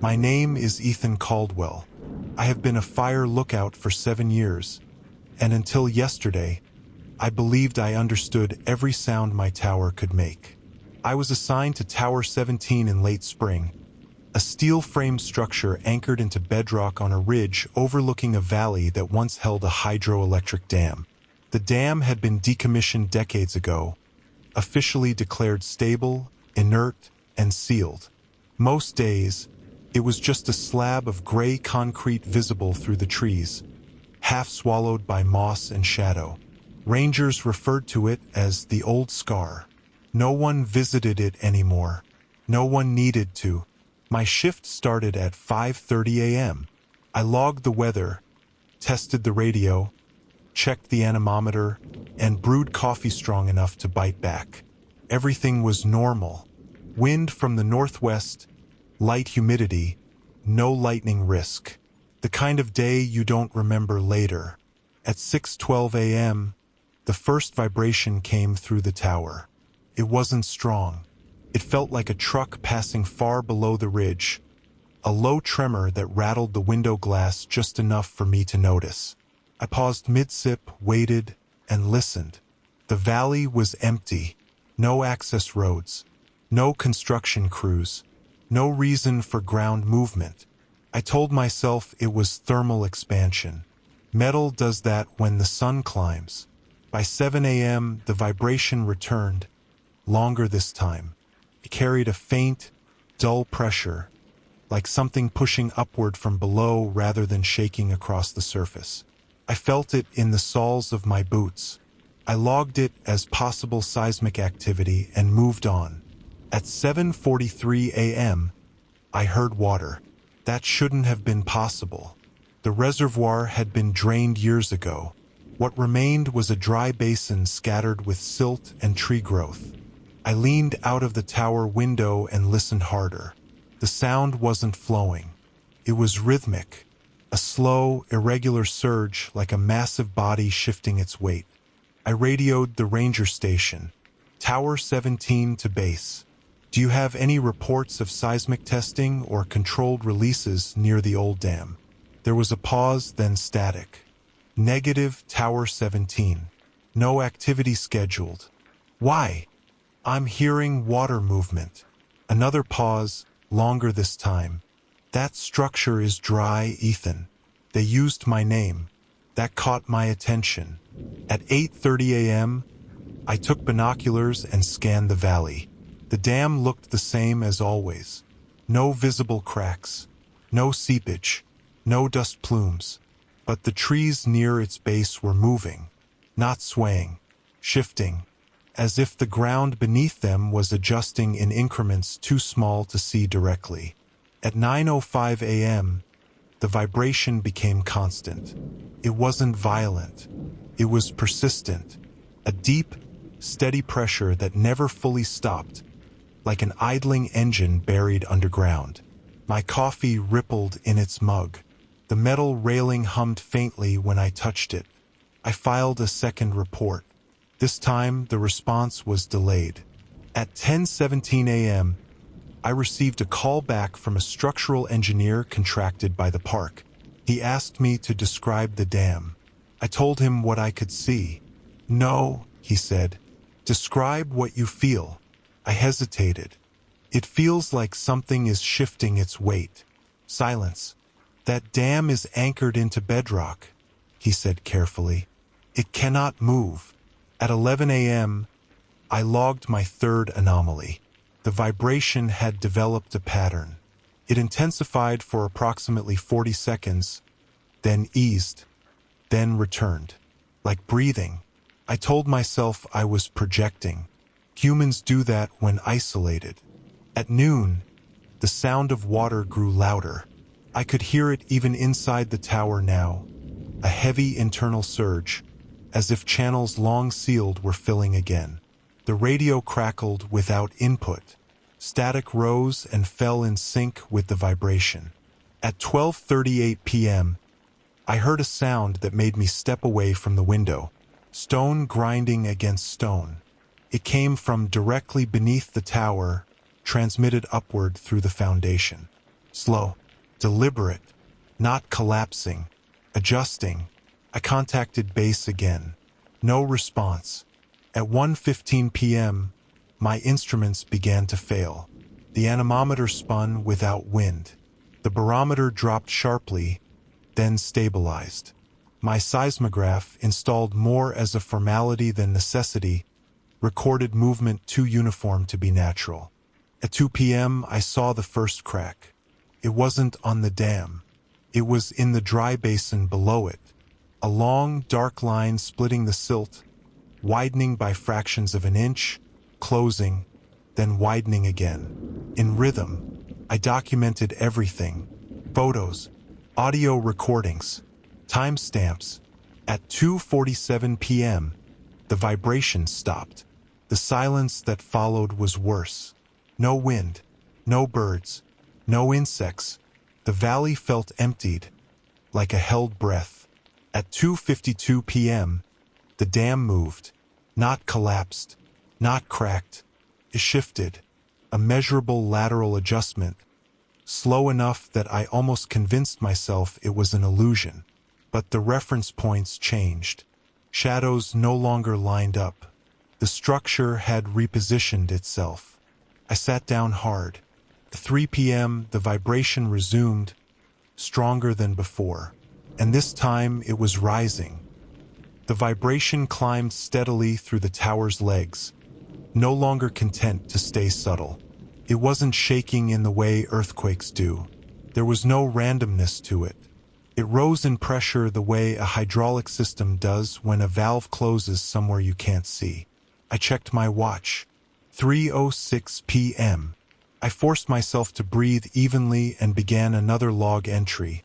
My name is Ethan Caldwell. I have been a fire lookout for 7 years, and until yesterday, I believed I understood every sound my tower could make. I was assigned to Tower 17 in late spring, a steel-framed structure anchored into bedrock on a ridge overlooking a valley that once held a hydroelectric dam. The dam had been decommissioned decades ago, officially declared stable, inert, and sealed. Most days, it was just a slab of gray concrete visible through the trees, half swallowed by moss and shadow. Rangers referred to it as the old scar. No one visited it anymore. No one needed to. My shift started at 5:30 a.m. I logged the weather, tested the radio, checked the anemometer, and brewed coffee strong enough to bite back. Everything was normal. Wind from the northwest, light humidity, no lightning risk. The kind of day you don't remember later. At 6:12 a.m., the first vibration came through the tower. It wasn't strong. It felt like a truck passing far below the ridge, a low tremor that rattled the window glass just enough for me to notice. I paused mid-sip, waited, and listened. The valley was empty. No access roads. No construction crews. No reason for ground movement. I told myself it was thermal expansion. Metal does that when the sun climbs. By 7 a.m., the vibration returned, longer this time. It carried a faint, dull pressure, like something pushing upward from below rather than shaking across the surface. I felt it in the soles of my boots. I logged it as possible seismic activity and moved on. At 7:43 a.m., I heard water. That shouldn't have been possible. The reservoir had been drained years ago. What remained was a dry basin scattered with silt and tree growth. I leaned out of the tower window and listened harder. The sound wasn't flowing. It was rhythmic, a slow, irregular surge like a massive body shifting its weight. I radioed the ranger station, Tower 17 to base. Do you have any reports of seismic testing or controlled releases near the old dam? There was a pause, then static. Negative, Tower 17. No activity scheduled. Why? I'm hearing water movement. Another pause, longer this time. That structure is dry, Ethan. They used my name. That caught my attention. At 8:30 a.m., I took binoculars and scanned the valley. The dam looked the same as always. No visible cracks, no seepage, no dust plumes. But the trees near its base were moving, not swaying, shifting, as if the ground beneath them was adjusting in increments too small to see directly. At 9:05 a.m., the vibration became constant. It wasn't violent. It was persistent, a deep, steady pressure that never fully stopped, like an idling engine buried underground. My coffee rippled in its mug. The metal railing hummed faintly when I touched it. I filed a second report. This time, the response was delayed. At 10:17 a.m., I received a call back from a structural engineer contracted by the park. He asked me to describe the dam. I told him what I could see. No, he said. Describe what you feel. I hesitated. It feels like something is shifting its weight. Silence. That dam is anchored into bedrock, he said carefully. It cannot move. At 11 a.m., I logged my third anomaly. The vibration had developed a pattern. It intensified for approximately 40 seconds, then eased, then returned. Like breathing. I told myself I was projecting. Humans do that when isolated. At noon, the sound of water grew louder. I could hear it even inside the tower now, a heavy internal surge, as if channels long sealed were filling again. The radio crackled without input. Static rose and fell in sync with the vibration. At 12:38 p.m., I heard a sound that made me step away from the window. Stone grinding against stone. It came from directly beneath the tower, transmitted upward through the foundation. Slow, deliberate, not collapsing, adjusting. I contacted base again. No response. At 1:15 p.m., my instruments began to fail. The anemometer spun without wind. The barometer dropped sharply, then stabilized. My seismograph, installed more as a formality than necessity, recorded movement too uniform to be natural. At 2 p.m., I saw the first crack. It wasn't on the dam. It was in the dry basin below it. A long, dark line splitting the silt, widening by fractions of an inch, closing, then widening again. In rhythm, I documented everything. Photos, audio recordings, timestamps. At 2:47 p.m., the vibration stopped. The silence that followed was worse. No wind, no birds, no insects. The valley felt emptied, like a held breath. At 2:52 p.m., the dam moved, not collapsed, not cracked. It shifted, a measurable lateral adjustment, slow enough that I almost convinced myself it was an illusion. But the reference points changed. Shadows no longer lined up. The structure had repositioned itself. I sat down hard. At 3 p.m., the vibration resumed, stronger than before. And this time it was rising. The vibration climbed steadily through the tower's legs, no longer content to stay subtle. It wasn't shaking in the way earthquakes do. There was no randomness to it. It rose in pressure the way a hydraulic system does when a valve closes somewhere you can't see. I checked my watch. 3:06 p.m. I forced myself to breathe evenly and began another log entry,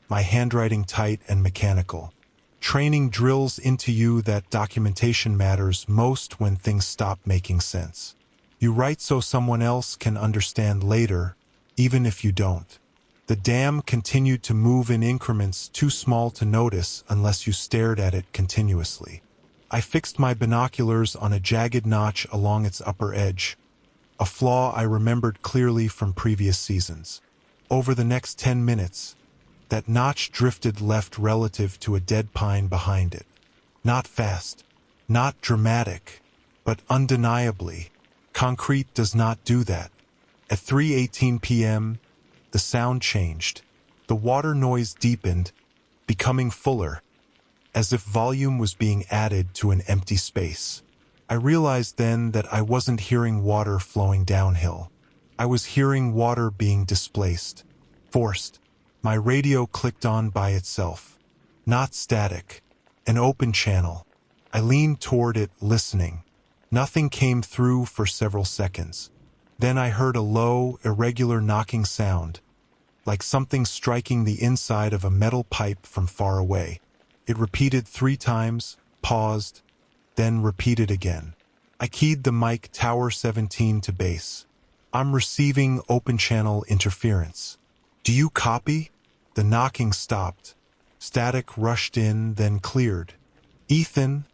my handwriting tight and mechanical. Training drills into you that documentation matters most when things stop making sense. You write so someone else can understand later, even if you don't. The dam continued to move in increments too small to notice unless you stared at it continuously. I fixed my binoculars on a jagged notch along its upper edge, a flaw I remembered clearly from previous seasons. Over the next 10 minutes, that notch drifted left relative to a dead pine behind it. Not fast, not dramatic, but undeniably. Concrete does not do that. At 3:18 p.m., the sound changed. The water noise deepened, becoming fuller, as if volume was being added to an empty space. I realized then that I wasn't hearing water flowing downhill. I was hearing water being displaced, forced. My radio clicked on by itself. Not static. An open channel. I leaned toward it, listening. Nothing came through for several seconds. Then I heard a low, irregular knocking sound, like something striking the inside of a metal pipe from far away. It repeated 3 times, paused, then repeated again. I keyed the mic Tower 17 to base. I'm receiving open channel interference. Do you copy? The knocking stopped. Static rushed in, then cleared. Ethan,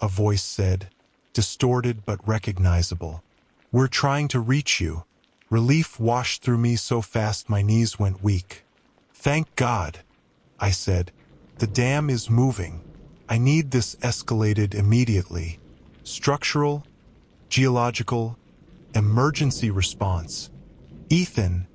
a voice said, distorted but recognizable. We're trying to reach you. Relief washed through me so fast my knees went weak. Thank God, I said. The dam is moving. I need this escalated immediately. Structural, geological, emergency response. Ethan,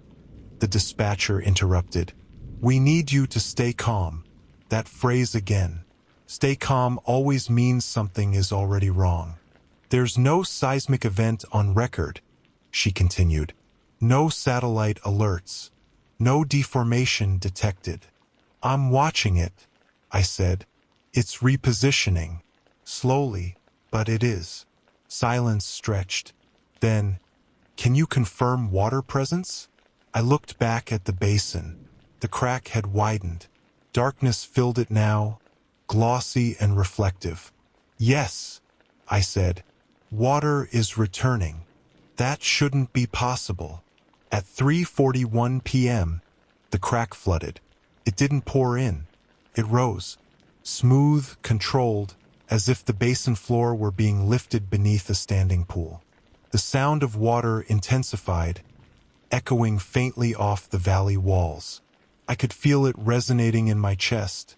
the dispatcher interrupted. We need you to stay calm. That phrase again. Stay calm always means something is already wrong. There's no seismic event on record, she continued. No satellite alerts. No deformation detected. I'm watching it, I said. It's repositioning. Slowly, but it is. Silence stretched. Then, can you confirm water presence? I looked back at the basin. The crack had widened. Darkness filled it now, glossy and reflective. Yes, I said. Water is returning. That shouldn't be possible. At 3:41 p.m., the crack flooded. It didn't pour in. It rose. Smooth, controlled, as if the basin floor were being lifted beneath a standing pool. The sound of water intensified, echoing faintly off the valley walls. I could feel it resonating in my chest,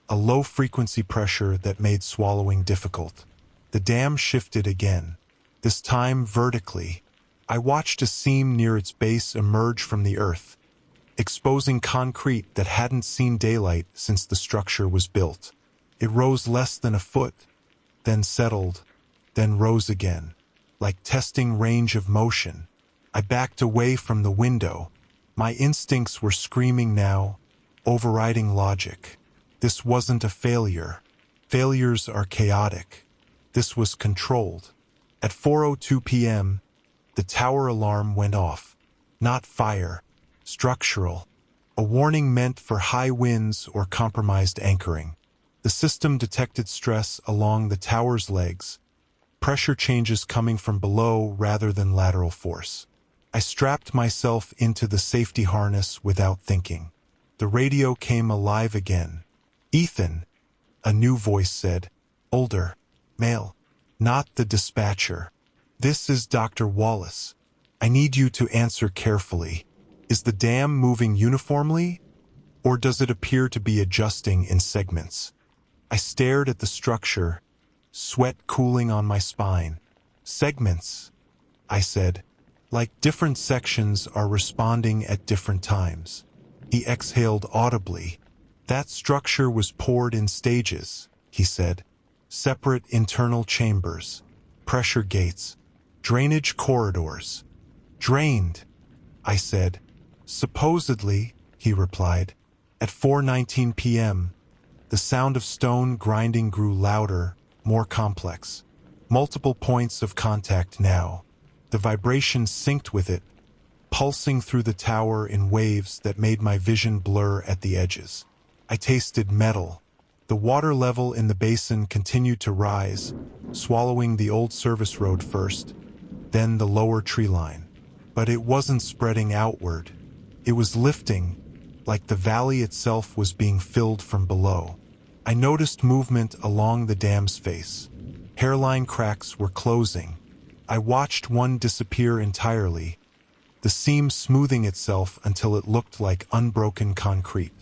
a low-frequency pressure that made swallowing difficult. The dam shifted again, this time vertically. I watched a seam near its base emerge from the earth, exposing concrete that hadn't seen daylight since the structure was built. It rose less than a foot, then settled, then rose again, like testing range of motion. I backed away from the window. My instincts were screaming now, overriding logic. This wasn't a failure. Failures are chaotic. This was controlled. At 4:02 p.m., the tower alarm went off. Not fire, structural. A warning meant for high winds or compromised anchoring. The system detected stress along the tower's legs, pressure changes coming from below rather than lateral force. I strapped myself into the safety harness without thinking. The radio came alive again. "Ethan," a new voice said, older, male, not the dispatcher. "This is Dr. Wallace. I need you to answer carefully. Is the dam moving uniformly, or does it appear to be adjusting in segments?" I stared at the structure, sweat cooling on my spine. "Segments," I said, "like different sections are responding at different times." He exhaled audibly. "That structure was poured in stages," he said. "Separate internal chambers, pressure gates, drainage corridors." "Drained," I said. "Supposedly," he replied. At 4:19 p.m., the sound of stone grinding grew louder, more complex. Multiple points of contact now. The vibration synced with it, pulsing through the tower in waves that made my vision blur at the edges. I tasted metal. The water level in the basin continued to rise, swallowing the old service road first, then the lower tree line. But it wasn't spreading outward. It was lifting, like the valley itself was being filled from below. I noticed movement along the dam's face. Hairline cracks were closing. I watched one disappear entirely, the seam smoothing itself until it looked like unbroken concrete.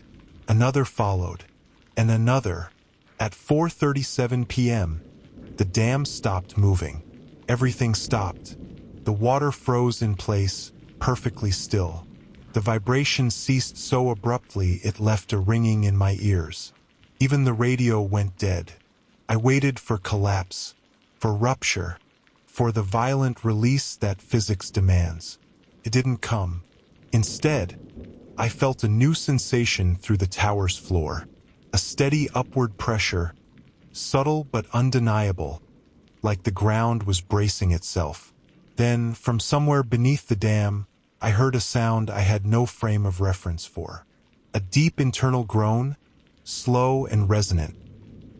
Another followed, and another. At 4:37 p.m., the dam stopped moving. Everything stopped. The water froze in place, perfectly still. The vibration ceased so abruptly it left a ringing in my ears. Even the radio went dead. I waited for collapse, for rupture, for the violent release that physics demands. It didn't come. Instead, I felt a new sensation through the tower's floor. A steady upward pressure, subtle but undeniable, like the ground was bracing itself. Then, from somewhere beneath the dam, I heard a sound I had no frame of reference for. A deep internal groan, slow and resonant,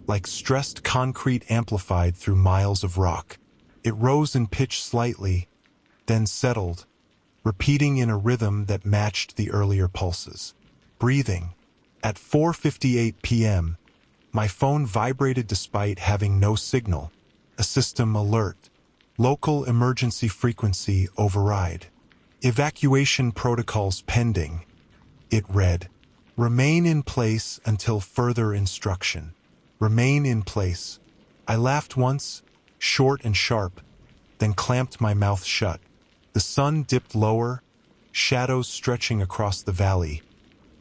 like stressed concrete amplified through miles of rock. It rose in pitch slightly, then settled, repeating in a rhythm that matched the earlier pulses. Breathing. At 4:58 p.m., my phone vibrated despite having no signal. A system alert. Local emergency frequency override. Evacuation protocols pending. It read. Remain in place until further instruction. Remain in place. I laughed once, short and sharp, then clamped my mouth shut. The sun dipped lower, shadows stretching across the valley,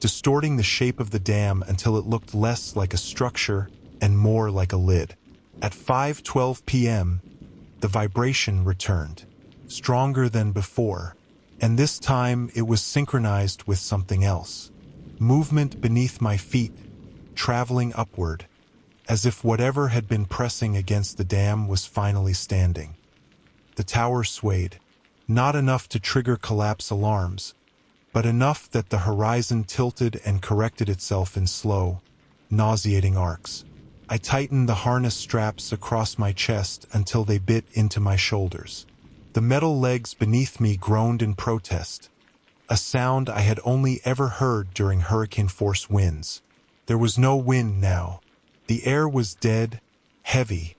distorting the shape of the dam until it looked less like a structure and more like a lid. At 5:12 p.m., the vibration returned, stronger than before, and this time it was synchronized with something else. Movement beneath my feet, traveling upward, as if whatever had been pressing against the dam was finally standing. The tower swayed, not enough to trigger collapse alarms, but enough that the horizon tilted and corrected itself in slow, nauseating arcs. I tightened the harness straps across my chest until they bit into my shoulders. The metal legs beneath me groaned in protest, a sound I had only ever heard during hurricane-force winds. There was no wind now. The air was dead, heavy,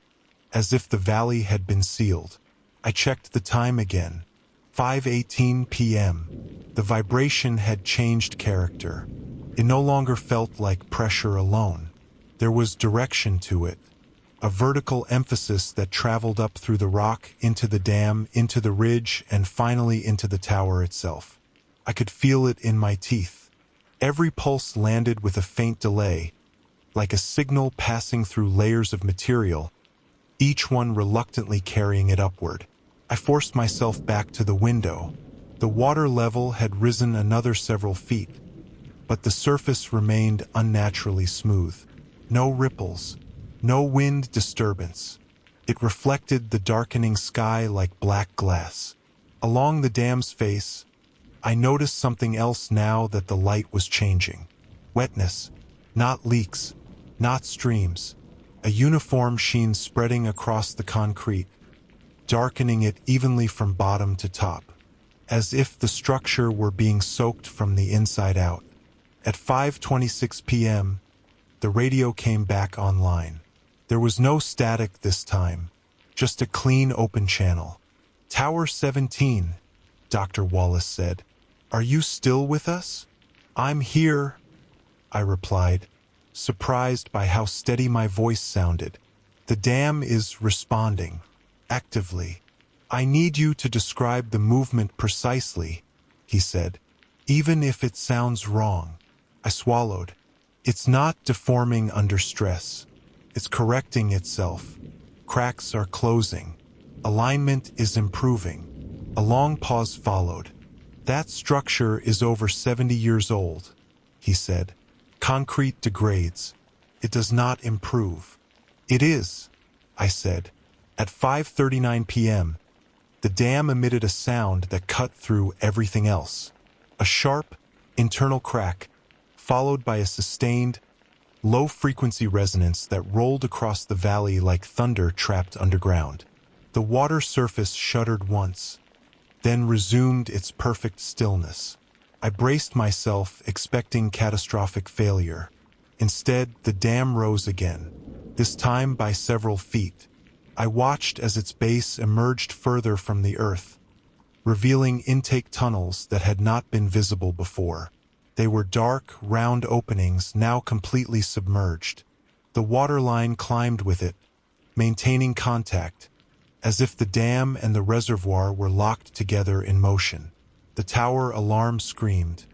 as if the valley had been sealed. I checked the time again. 5:18 p.m. The vibration had changed character. It no longer felt like pressure alone. There was direction to it, a vertical emphasis that traveled up through the rock, into the dam, into the ridge, and finally into the tower itself. I could feel it in my teeth. Every pulse landed with a faint delay, like a signal passing through layers of material, each one reluctantly carrying it upward. I forced myself back to the window. The water level had risen another several feet, but the surface remained unnaturally smooth. No ripples, no wind disturbance. It reflected the darkening sky like black glass. Along the dam's face, I noticed something else now that the light was changing. Wetness, not leaks, not streams. A uniform sheen spreading across the concrete, darkening it evenly from bottom to top, as if the structure were being soaked from the inside out. At 5:26 p.m., the radio came back online. There was no static this time, just a clean open channel. "Tower 17, Dr. Wallace said. Are you still with us?" "I'm here," I replied, surprised by how steady my voice sounded. "The dam is responding, actively. I need you to describe the movement precisely," he said, "even if it sounds wrong." I swallowed. "It's not deforming under stress. It's correcting itself. Cracks are closing. Alignment is improving." A long pause followed. "That structure is over 70 years old," he said. "Concrete degrades. It does not improve." "It is," I said. At 5:39 p.m., the dam emitted a sound that cut through everything else. A sharp, internal crack, followed by a sustained, low-frequency resonance that rolled across the valley like thunder trapped underground. The water surface shuddered once, then resumed its perfect stillness. I braced myself, expecting catastrophic failure. Instead, the dam rose again, this time by several feet. I watched as its base emerged further from the earth, revealing intake tunnels that had not been visible before. They were dark, round openings now completely submerged. The waterline climbed with it, maintaining contact, as if the dam and the reservoir were locked together in motion. The tower alarm screamed.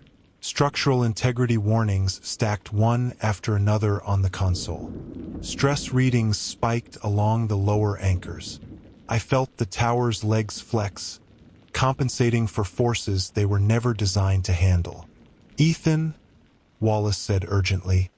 Structural integrity warnings stacked one after another on the console. Stress readings spiked along the lower anchors. I felt the tower's legs flex, compensating for forces they were never designed to handle. "Ethan," Wallace said urgently,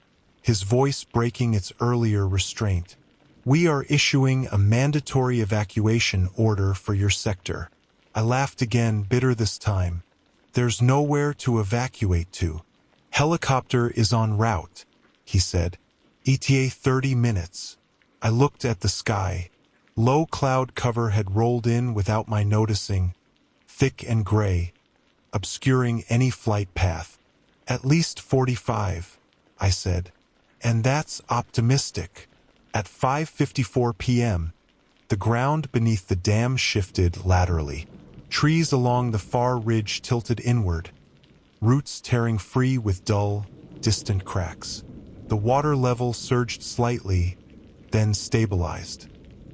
his voice breaking its earlier restraint, "we are issuing a mandatory evacuation order for your sector." I laughed again, bitter this time. "There's nowhere to evacuate to. Helicopter is en route," he said. "ETA 30 minutes. I looked at the sky. Low cloud cover had rolled in without my noticing, thick and gray, obscuring any flight path. "At least 45, I said. "And that's optimistic." At 5:54 p.m., the ground beneath the dam shifted laterally. Trees along the far ridge tilted inward, roots tearing free with dull, distant cracks. The water level surged slightly, then stabilized.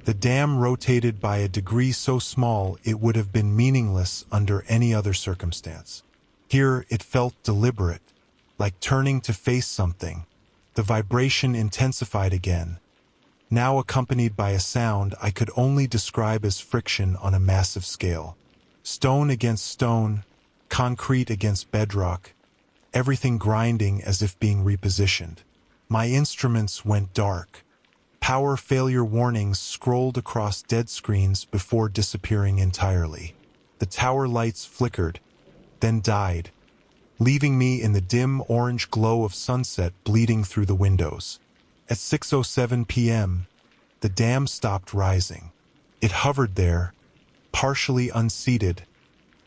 The dam rotated by a degree so small it would have been meaningless under any other circumstance. Here it felt deliberate, like turning to face something. The vibration intensified again, now accompanied by a sound I could only describe as friction on a massive scale. Stone against stone, concrete against bedrock, everything grinding as if being repositioned. My instruments went dark. Power failure warnings scrolled across dead screens before disappearing entirely. The tower lights flickered, then died, leaving me in the dim orange glow of sunset bleeding through the windows. At 6:07 p.m., the dam stopped rising. It hovered there, partially unseated,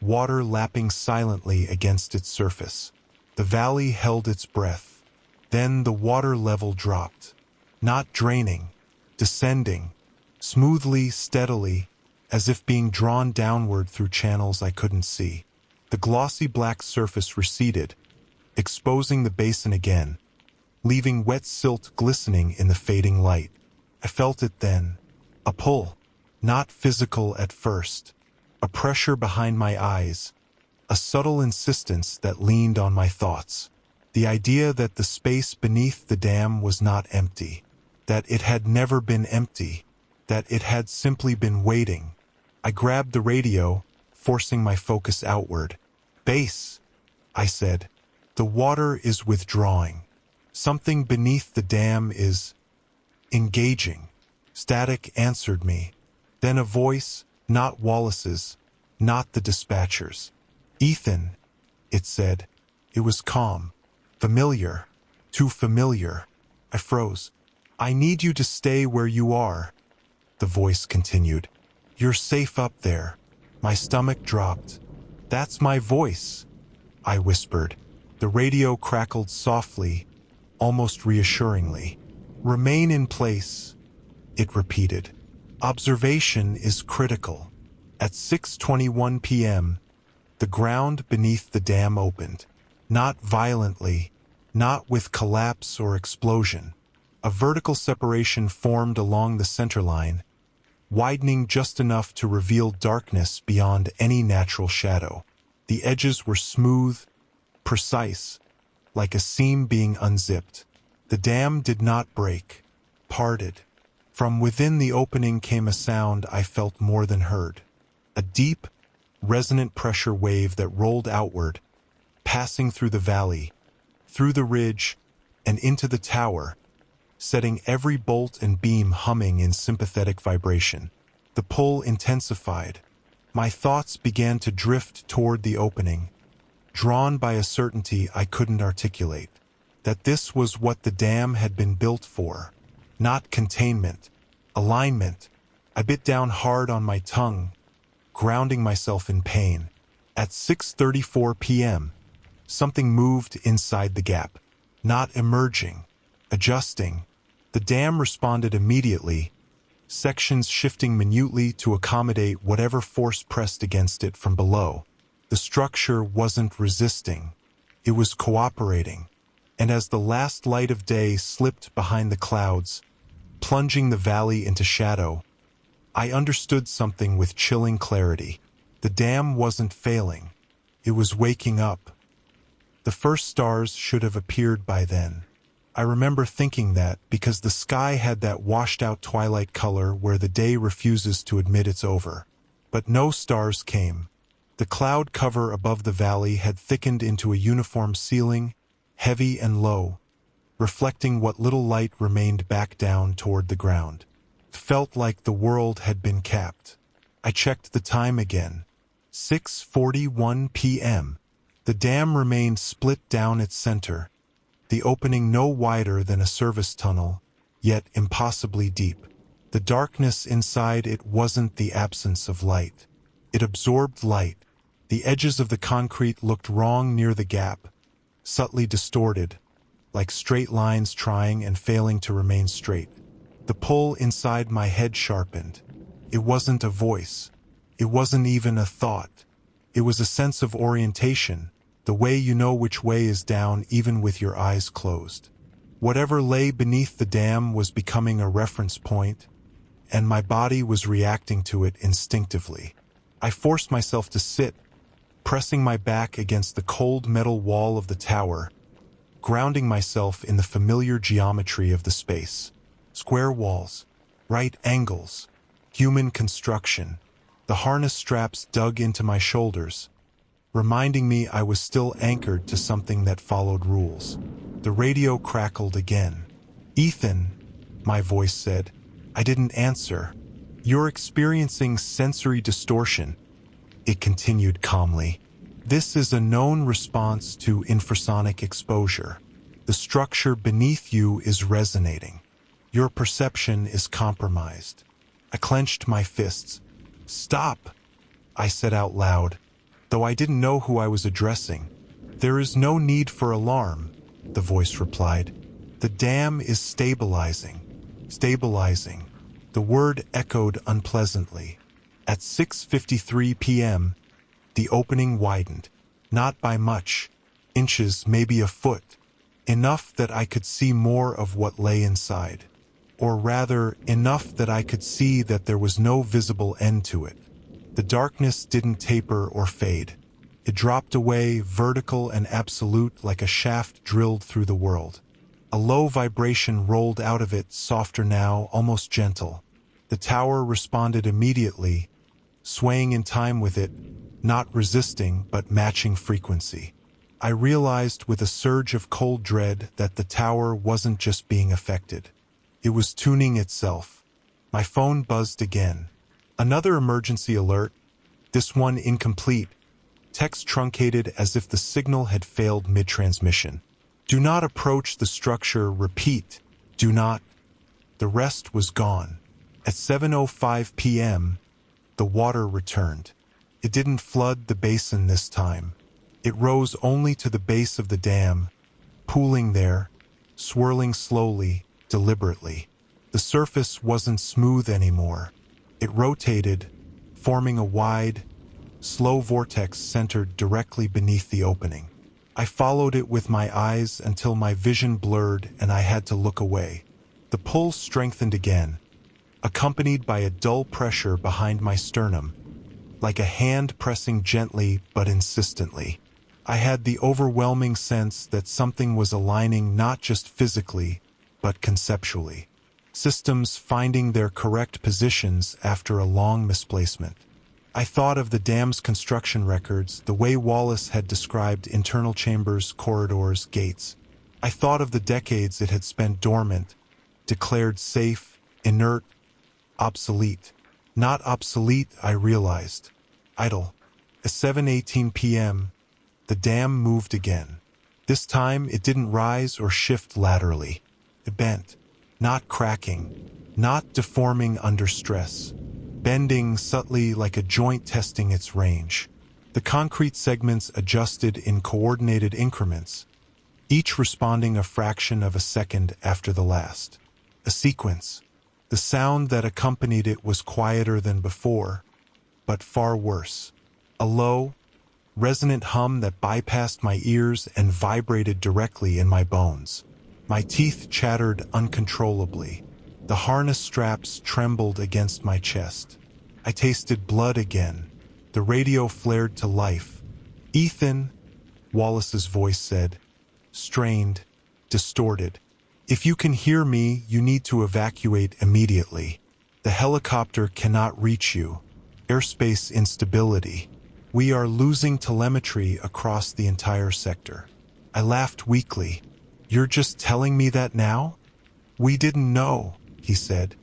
water lapping silently against its surface. The valley held its breath. Then the water level dropped, not draining, descending, smoothly, steadily, as if being drawn downward through channels I couldn't see. The glossy black surface receded, exposing the basin again, leaving wet silt glistening in the fading light. I felt it then. A pull, not physical at first, a pressure behind my eyes, a subtle insistence that leaned on my thoughts. The idea that the space beneath the dam was not empty, that it had never been empty, that it had simply been waiting. I grabbed the radio, forcing my focus outward. "Base," I said. "The water is withdrawing. Something beneath the dam is engaging." Static answered me. Then a voice, not Wallace's, not the dispatcher's. "Ethan," it said. It was calm. Familiar. Too familiar. I froze. "I need you to stay where you are," the voice continued. "You're safe up there." My stomach dropped. "That's my voice," I whispered. The radio crackled softly, almost reassuringly. "Remain in place," it repeated. "Observation is critical." At 6:21 p.m., the ground beneath the dam opened. Not violently, not with collapse or explosion. A vertical separation formed along the center line, widening just enough to reveal darkness beyond any natural shadow. The edges were smooth, precise, like a seam being unzipped. The dam did not break, parted. From within the opening came a sound I felt more than heard. A deep, resonant pressure wave that rolled outward, passing through the valley, through the ridge, and into the tower, setting every bolt and beam humming in sympathetic vibration. The pull intensified. My thoughts began to drift toward the opening, drawn by a certainty I couldn't articulate. That this was what the dam had been built for. Not containment, alignment. I bit down hard on my tongue, grounding myself in pain. At 6:34 p.m., something moved inside the gap. Not emerging, adjusting. The dam responded immediately, sections shifting minutely to accommodate whatever force pressed against it from below. The structure wasn't resisting. It was cooperating. And as the last light of day slipped behind the clouds, plunging the valley into shadow, I understood something with chilling clarity. The dam wasn't failing. It was waking up. The first stars should have appeared by then. I remember thinking that because the sky had that washed-out twilight color where the day refuses to admit it's over. But no stars came. The cloud cover above the valley had thickened into a uniform ceiling, heavy and low, reflecting what little light remained back down toward the ground. It felt like the world had been capped. I checked the time again. 6:41 p.m. The dam remained split down its center, the opening no wider than a service tunnel, yet impossibly deep. The darkness inside it wasn't the absence of light. It absorbed light. The edges of the concrete looked wrong near the gap, subtly distorted, like straight lines trying and failing to remain straight. The pull inside my head sharpened. It wasn't a voice. It wasn't even a thought. It was a sense of orientation, the way you know which way is down even with your eyes closed. Whatever lay beneath the dam was becoming a reference point, and my body was reacting to it instinctively. I forced myself to sit, pressing my back against the cold metal wall of the tower, grounding myself in the familiar geometry of the space. Square walls, right angles, human construction. The harness straps dug into my shoulders, reminding me I was still anchored to something that followed rules. The radio crackled again. "Ethan," my voice said. I didn't answer. "You're experiencing sensory distortion," it continued calmly. "This is a known response to infrasonic exposure. The structure beneath you is resonating. Your perception is compromised." I clenched my fists. "Stop," I said out loud, though I didn't know who I was addressing. "There is no need for alarm," the voice replied. "The dam is stabilizing." Stabilizing. The word echoed unpleasantly. At 6:53 p.m., the opening widened. Not by much. Inches, maybe a foot. Enough that I could see more of what lay inside. Or rather, enough that I could see that there was no visible end to it. The darkness didn't taper or fade. It dropped away, vertical and absolute, like a shaft drilled through the world. A low vibration rolled out of it, softer now, almost gentle. The tower responded immediately, swaying in time with it, not resisting, but matching frequency. I realized with a surge of cold dread that the tower wasn't just being affected. It was tuning itself. My phone buzzed again. Another emergency alert, this one incomplete. Text truncated as if the signal had failed mid-transmission. Do not approach the structure, repeat. Do not. The rest was gone. At 7:05 p.m., the water returned. It didn't flood the basin this time. It rose only to the base of the dam, pooling there, swirling slowly, deliberately. The surface wasn't smooth anymore. It rotated, forming a wide, slow vortex centered directly beneath the opening. I followed it with my eyes until my vision blurred and I had to look away. The pull strengthened again, accompanied by a dull pressure behind my sternum, like a hand pressing gently but insistently. I had the overwhelming sense that something was aligning not just physically, but conceptually. Systems finding their correct positions after a long misplacement. I thought of the dam's construction records, the way Wallace had described internal chambers, corridors, gates. I thought of the decades it had spent dormant, declared safe, inert, obsolete. Not obsolete, I realized. Idle. At 7:18 p.m., the dam moved again. This time, it didn't rise or shift laterally. It bent, not cracking, not deforming under stress, bending subtly like a joint testing its range. The concrete segments adjusted in coordinated increments, each responding a fraction of a second after the last. A sequence. The sound that accompanied it was quieter than before, but far worse. A low, resonant hum that bypassed my ears and vibrated directly in my bones. My teeth chattered uncontrollably. The harness straps trembled against my chest. I tasted blood again. The radio flared to life. "Ethan," Wallace's voice said, strained, distorted. "If you can hear me, you need to evacuate immediately. The helicopter cannot reach you. Airspace instability. We are losing telemetry across the entire sector." I laughed weakly. "You're just telling me that now?" "We didn't know," he said.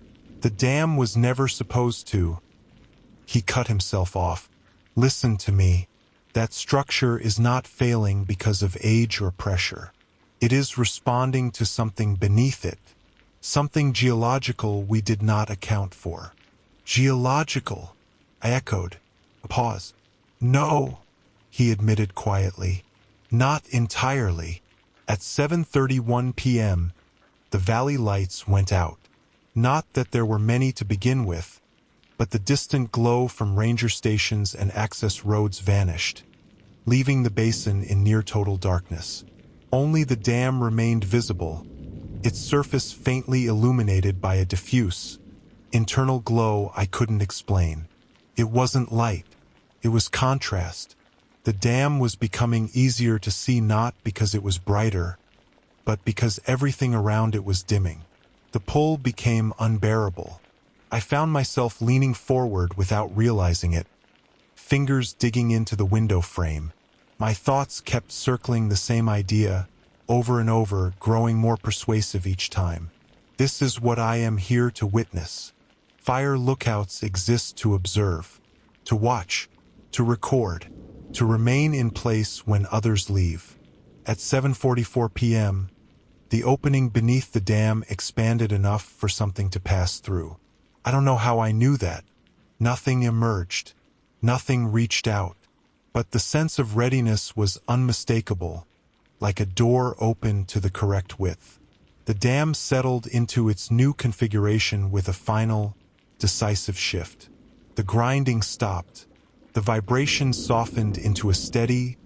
"The dam was never supposed to." He cut himself off. "Listen to me. That structure is not failing because of age or pressure. It is responding to something beneath it, something geological we did not account for." "Geological?" I echoed. A pause. "No," he admitted quietly. "Not entirely." At 7:31 p.m., the valley lights went out. Not that there were many to begin with, but the distant glow from ranger stations and access roads vanished, leaving the basin in near total darkness. Only the dam remained visible, its surface faintly illuminated by a diffuse, internal glow I couldn't explain. It wasn't light. It was contrast. The dam was becoming easier to see not because it was brighter, but because everything around it was dimming. The pull became unbearable. I found myself leaning forward without realizing it, fingers digging into the window frame. My thoughts kept circling the same idea, over and over, growing more persuasive each time. This is what I am here to witness. Fire lookouts exist to observe, to watch, to record, to remain in place when others leave. At 7:44 p.m., the opening beneath the dam expanded enough for something to pass through. I don't know how I knew that. Nothing emerged. Nothing reached out. But the sense of readiness was unmistakable, like a door opened to the correct width. The dam settled into its new configuration with a final, decisive shift. The grinding stopped. The vibration softened into a steady,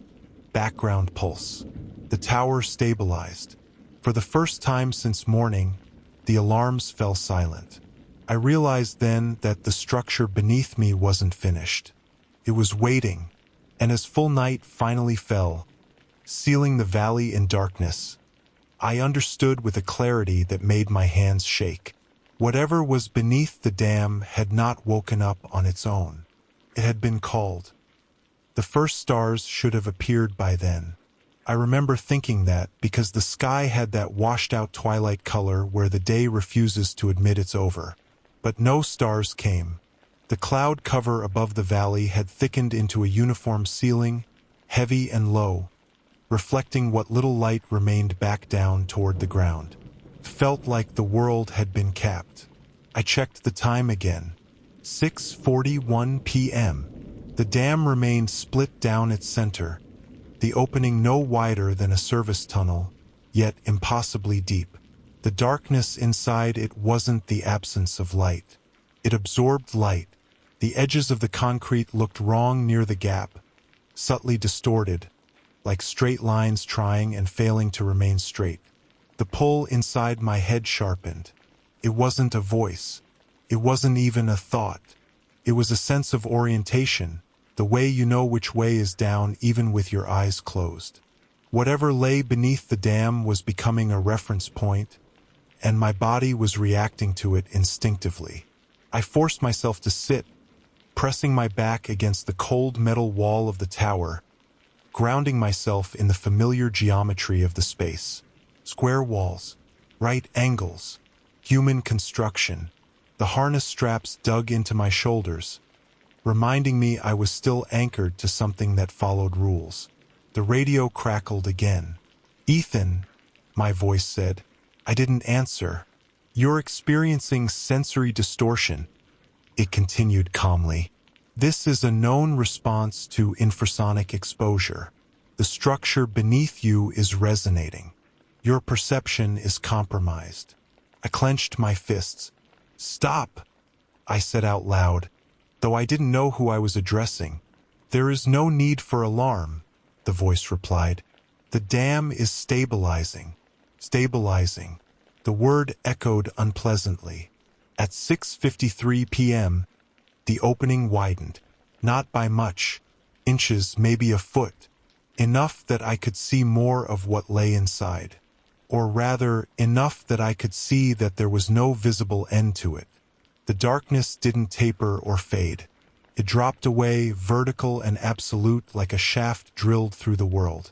background pulse. The tower stabilized. For the first time since morning, the alarms fell silent. I realized then that the structure beneath me wasn't finished. It was waiting, and as full night finally fell, sealing the valley in darkness, I understood with a clarity that made my hands shake. Whatever was beneath the dam had not woken up on its own. It had been called. The first stars should have appeared by then. I remember thinking that because the sky had that washed-out twilight color where the day refuses to admit it's over. But no stars came. The cloud cover above the valley had thickened into a uniform ceiling, heavy and low, reflecting what little light remained back down toward the ground. It felt like the world had been capped. I checked the time again. 6:41 p.m. The dam remained split down its center, the opening no wider than a service tunnel, yet impossibly deep. The darkness inside it wasn't the absence of light. It absorbed light. The edges of the concrete looked wrong near the gap, subtly distorted, like straight lines trying and failing to remain straight. The pull inside my head sharpened. It wasn't a voice. It wasn't even a thought. It was a sense of orientation, the way you know which way is down even with your eyes closed. Whatever lay beneath the dam was becoming a reference point, and my body was reacting to it instinctively. I forced myself to sit, pressing my back against the cold metal wall of the tower, grounding myself in the familiar geometry of the space. Square walls, right angles, human construction. The harness straps dug into my shoulders, reminding me I was still anchored to something that followed rules. The radio crackled again. "Ethan," my voice said. I didn't answer. "You're experiencing sensory distortion," it continued calmly. "This is a known response to infrasonic exposure. The structure beneath you is resonating. Your perception is compromised." I clenched my fists. "Stop," I said out loud, though I didn't know who I was addressing. "There is no need for alarm," the voice replied. "The dam is stabilizing." Stabilizing. The word echoed unpleasantly. At 6:53 p.m., the opening widened. Not by much. Inches, maybe a foot. Enough that I could see more of what lay inside. Or rather, enough that I could see that there was no visible end to it. The darkness didn't taper or fade. It dropped away, vertical and absolute, like a shaft drilled through the world.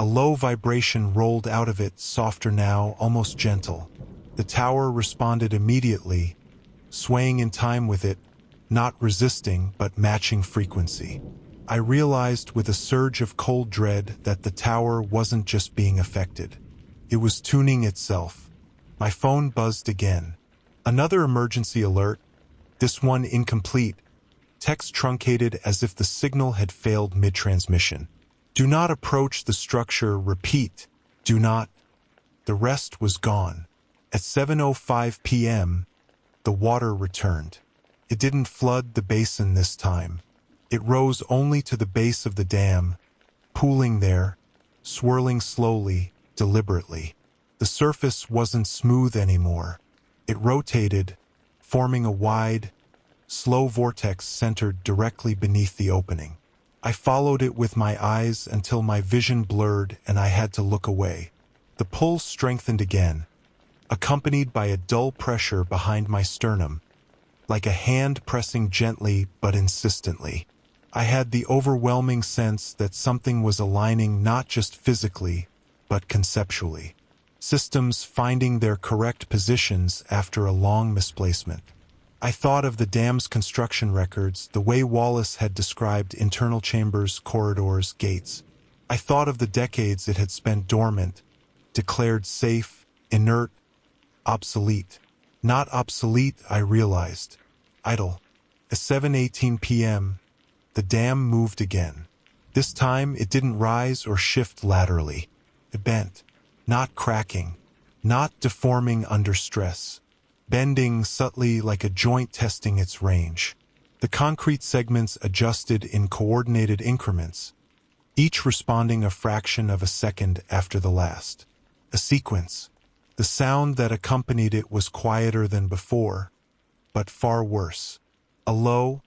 A low vibration rolled out of it, softer now, almost gentle. The tower responded immediately, swaying in time with it, not resisting but matching frequency. I realized with a surge of cold dread that the tower wasn't just being affected. It was tuning itself. My phone buzzed again. Another emergency alert, this one incomplete. Text truncated as if the signal had failed mid-transmission. "Do not approach the structure. Repeat. Do not." The rest was gone. At 7:05 p.m., the water returned. It didn't flood the basin this time. It rose only to the base of the dam, pooling there, swirling slowly, deliberately. The surface wasn't smooth anymore. It rotated, forming a wide, slow vortex centered directly beneath the opening. I followed it with my eyes until my vision blurred and I had to look away. The pull strengthened again, accompanied by a dull pressure behind my sternum, like a hand pressing gently but insistently. I had the overwhelming sense that something was aligning not just physically, but conceptually. Systems finding their correct positions after a long misplacement. I thought of the dam's construction records, the way Wallace had described internal chambers, corridors, gates. I thought of the decades it had spent dormant, declared safe, inert, obsolete. Not obsolete, I realized. Idle. At 7:18 p.m., the dam moved again. This time it didn't rise or shift laterally. It bent, not cracking, not deforming under stress, bending subtly like a joint testing its range. The concrete segments adjusted in coordinated increments, each responding a fraction of a second after the last. A sequence. The sound that accompanied it was quieter than before, but far worse. A low,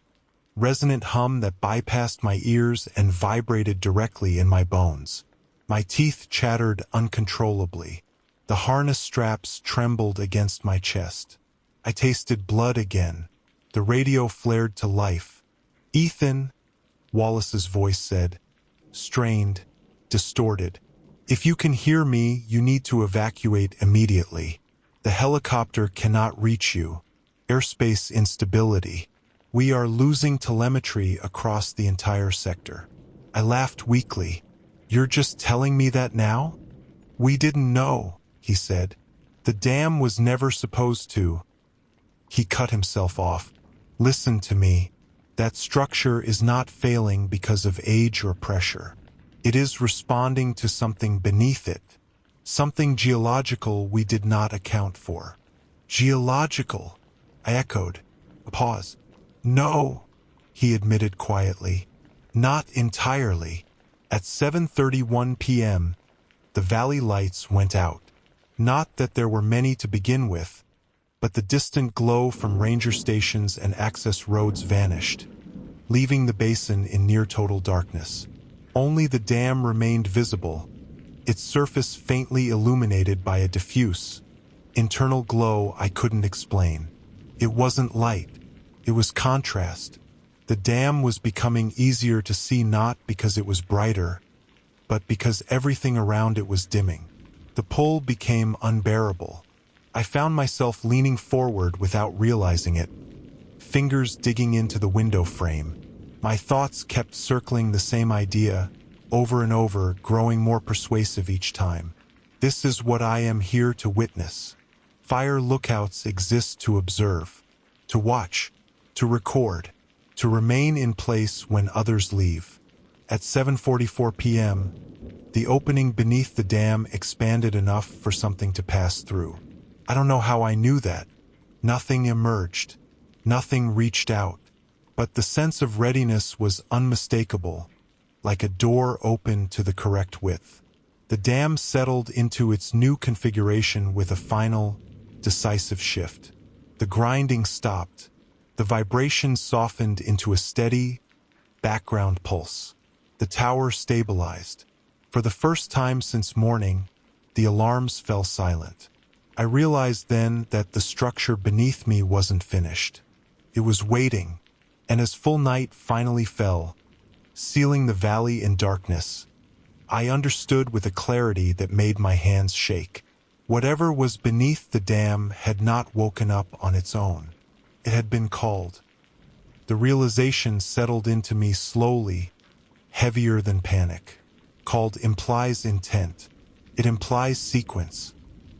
resonant hum that bypassed my ears and vibrated directly in my bones. My teeth chattered uncontrollably. The harness straps trembled against my chest. I tasted blood again. The radio flared to life. "Ethan," Wallace's voice said, strained, distorted. "If you can hear me, you need to evacuate immediately. The helicopter cannot reach you. Airspace instability. We are losing telemetry across the entire sector." I laughed weakly. "You're just telling me that now?" "We didn't know," he said. "The dam was never supposed to." He cut himself off. "Listen to me. That structure is not failing because of age or pressure. It is responding to something beneath it, something geological we did not account for." "Geological?" I echoed. A pause. "No," he admitted quietly. "Not entirely." At 7:31 p.m., the valley lights went out. Not that there were many to begin with, but the distant glow from ranger stations and access roads vanished, leaving the basin in near-total darkness. Only the dam remained visible, its surface faintly illuminated by a diffuse, internal glow I couldn't explain. It wasn't light. It was contrast. The dam was becoming easier to see not because it was brighter, but because everything around it was dimming. The pull became unbearable. I found myself leaning forward without realizing it, fingers digging into the window frame. My thoughts kept circling the same idea, over and over, growing more persuasive each time. This is what I am here to witness. Fire lookouts exist to observe, to watch, to record, to remain in place when others leave. At 7:44 p.m., the opening beneath the dam expanded enough for something to pass through. I don't know how I knew that. Nothing emerged. Nothing reached out. But the sense of readiness was unmistakable, like a door opened to the correct width. The dam settled into its new configuration with a final, decisive shift. The grinding stopped. The vibration softened into a steady, background pulse. The tower stabilized. For the first time since morning, the alarms fell silent. I realized then that the structure beneath me wasn't finished. It was waiting, and as full night finally fell, sealing the valley in darkness, I understood with a clarity that made my hands shake. Whatever was beneath the dam had not woken up on its own. It had been called. The realization settled into me slowly, heavier than panic. Called implies intent. It implies sequence.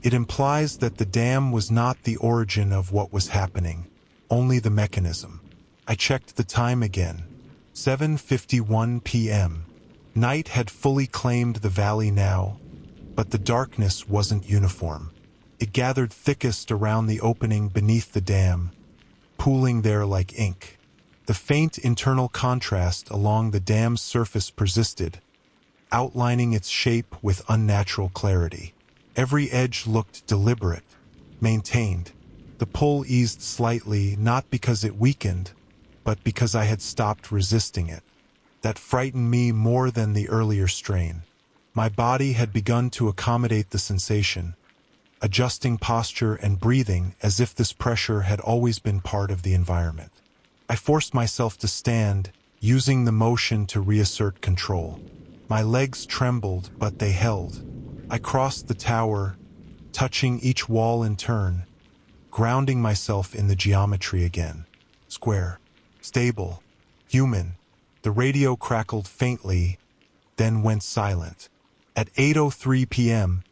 It implies that the dam was not the origin of what was happening, only the mechanism. I checked the time again. 7:51 p.m. Night had fully claimed the valley now, but the darkness wasn't uniform. It gathered thickest around the opening beneath the dam, pooling there like ink. The faint internal contrast along the dam's surface persisted, outlining its shape with unnatural clarity. Every edge looked deliberate, maintained. The pull eased slightly, not because it weakened, but because I had stopped resisting it. That frightened me more than the earlier strain. My body had begun to accommodate the sensation, adjusting posture and breathing as if this pressure had always been part of the environment. I forced myself to stand, using the motion to reassert control. My legs trembled, but they held. I crossed the tower, touching each wall in turn, grounding myself in the geometry again. Square, stable, human. The radio crackled faintly, then went silent. At 8:03 p.m.,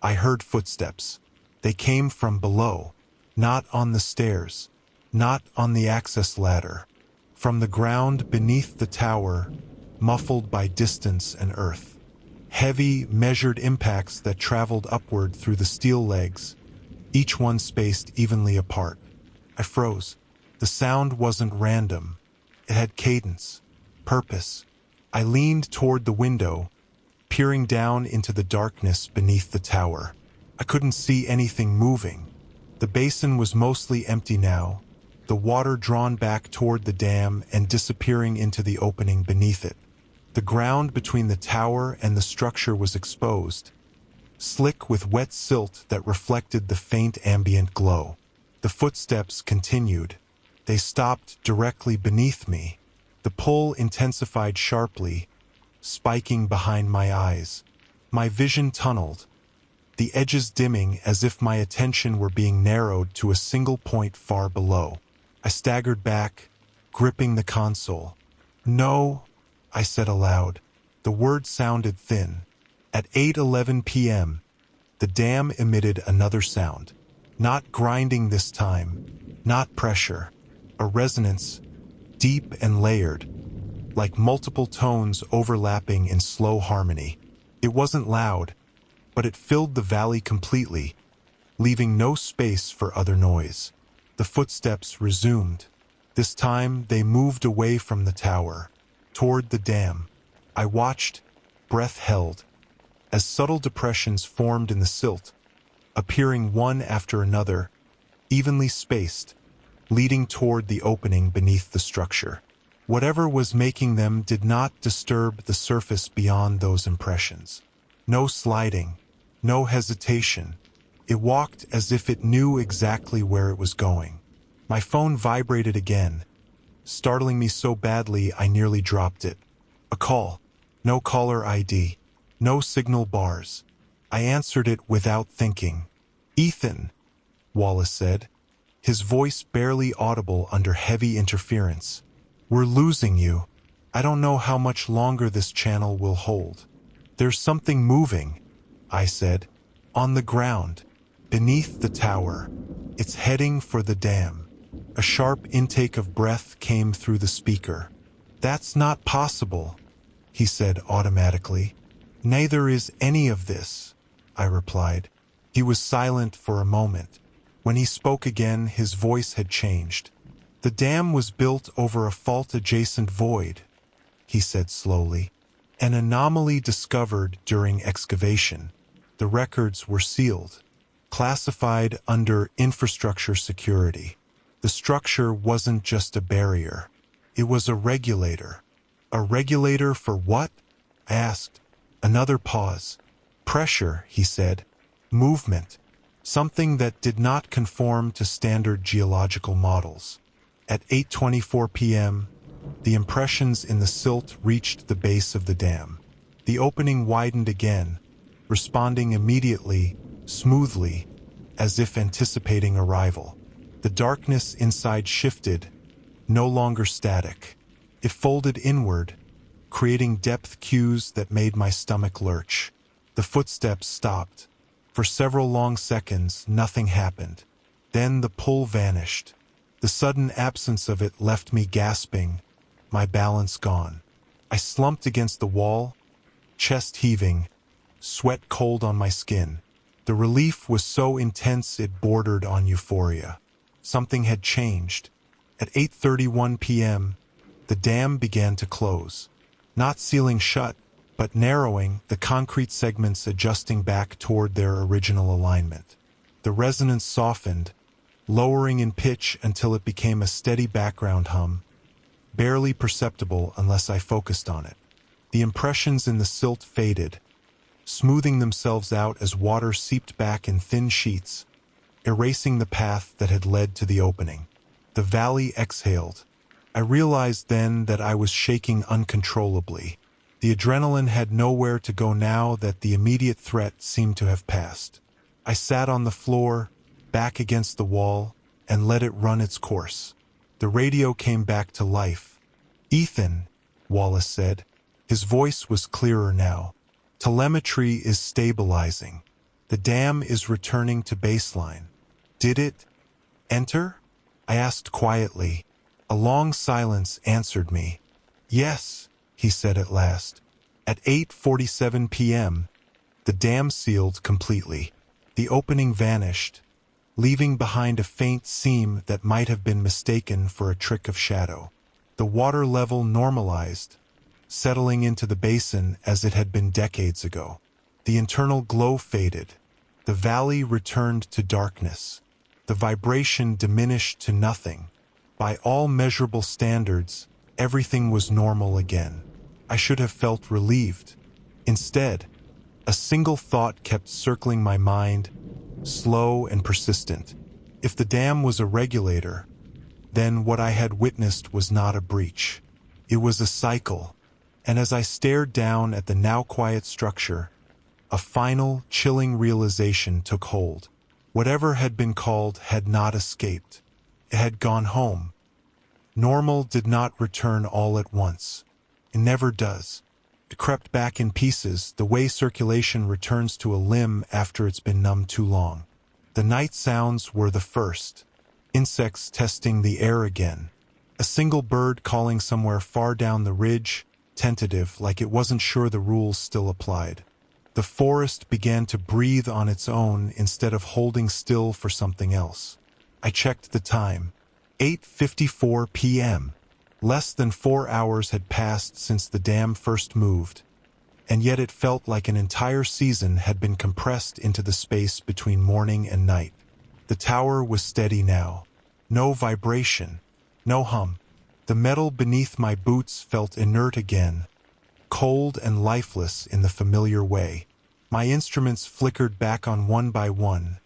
I heard footsteps. They came from below, not on the stairs, not on the access ladder. From the ground beneath the tower, muffled by distance and earth. Heavy, measured impacts that traveled upward through the steel legs, each one spaced evenly apart. I froze. The sound wasn't random. It had cadence, purpose. I leaned toward the window, peering down into the darkness beneath the tower. I couldn't see anything moving. The basin was mostly empty now, the water drawn back toward the dam and disappearing into the opening beneath it. The ground between the tower and the structure was exposed, slick with wet silt that reflected the faint ambient glow. The footsteps continued. They stopped directly beneath me. The pull intensified sharply, spiking behind my eyes. My vision tunneled, the edges dimming as if my attention were being narrowed to a single point far below. I staggered back, gripping the console. "No," I said aloud. The word sounded thin. At 8:11 p.m., the dam emitted another sound. Not grinding this time, not pressure. A resonance, deep and layered, like multiple tones overlapping in slow harmony. It wasn't loud, but it filled the valley completely, leaving no space for other noise. The footsteps resumed. This time they moved away from the tower, toward the dam. I watched, breath held, as subtle depressions formed in the silt, appearing one after another, evenly spaced, leading toward the opening beneath the structure. Whatever was making them did not disturb the surface beyond those impressions. No sliding, no hesitation. It walked as if it knew exactly where it was going. My phone vibrated again, startling me so badly I nearly dropped it. A call. No caller ID. No signal bars. I answered it without thinking. "Ethan," Wallace said, his voice barely audible under heavy interference. "We're losing you. I don't know how much longer this channel will hold." "There's something moving," I said. "On the ground, beneath the tower. It's heading for the dam." A sharp intake of breath came through the speaker. "That's not possible," he said automatically. "Neither is any of this," I replied. He was silent for a moment. When he spoke again, his voice had changed. "The dam was built over a fault-adjacent void," he said slowly. "An anomaly discovered during excavation. The records were sealed, classified under infrastructure security. The structure wasn't just a barrier. It was a regulator." "A regulator for what?" I asked. Another pause. "Pressure," he said. "Movement. Something that did not conform to standard geological models." At 8:24 p.m., the impressions in the silt reached the base of the dam. The opening widened again, responding immediately, smoothly, as if anticipating arrival. The darkness inside shifted, no longer static. It folded inward, creating depth cues that made my stomach lurch. The footsteps stopped. For several long seconds, nothing happened. Then the pull vanished. The sudden absence of it left me gasping, my balance gone. I slumped against the wall, chest heaving, sweat cold on my skin. The relief was so intense it bordered on euphoria. Something had changed. At 8:31 p.m., the dam began to close. Not sealing shut, but narrowing, the concrete segments adjusting back toward their original alignment. The resonance softened, lowering in pitch until it became a steady background hum, barely perceptible unless I focused on it. The impressions in the silt faded, smoothing themselves out as water seeped back in thin sheets, erasing the path that had led to the opening. The valley exhaled. I realized then that I was shaking uncontrollably. The adrenaline had nowhere to go now that the immediate threat seemed to have passed. I sat on the floor, back against the wall, and let it run its course. The radio came back to life. "Ethan," Wallace said. His voice was clearer now. "Telemetry is stabilizing. The dam is returning to baseline." "Did it enter?" I asked quietly. A long silence answered me. "Yes," he said at last. At 8:47 p.m., the dam sealed completely. The opening vanished, leaving behind a faint seam that might have been mistaken for a trick of shadow. The water level normalized, settling into the basin as it had been decades ago. The internal glow faded. The valley returned to darkness. The vibration diminished to nothing. By all measurable standards, everything was normal again. I should have felt relieved. Instead, a single thought kept circling my mind, slow and persistent. If the dam was a regulator, then what I had witnessed was not a breach. It was a cycle, and as I stared down at the now quiet structure, a final, chilling realization took hold. Whatever had been called had not escaped. It had gone home. Normal did not return all at once. It never does. It crept back in pieces, the way circulation returns to a limb after it's been numbed too long. The night sounds were the first. Insects testing the air again. A single bird calling somewhere far down the ridge, tentative, like it wasn't sure the rules still applied. The forest began to breathe on its own instead of holding still for something else. I checked the time. 8:54 p.m. Less than 4 hours had passed since the dam first moved, and yet it felt like an entire season had been compressed into the space between morning and night. The tower was steady now. No vibration, no hum. The metal beneath my boots felt inert again, cold and lifeless in the familiar way. My instruments flickered back on one by one,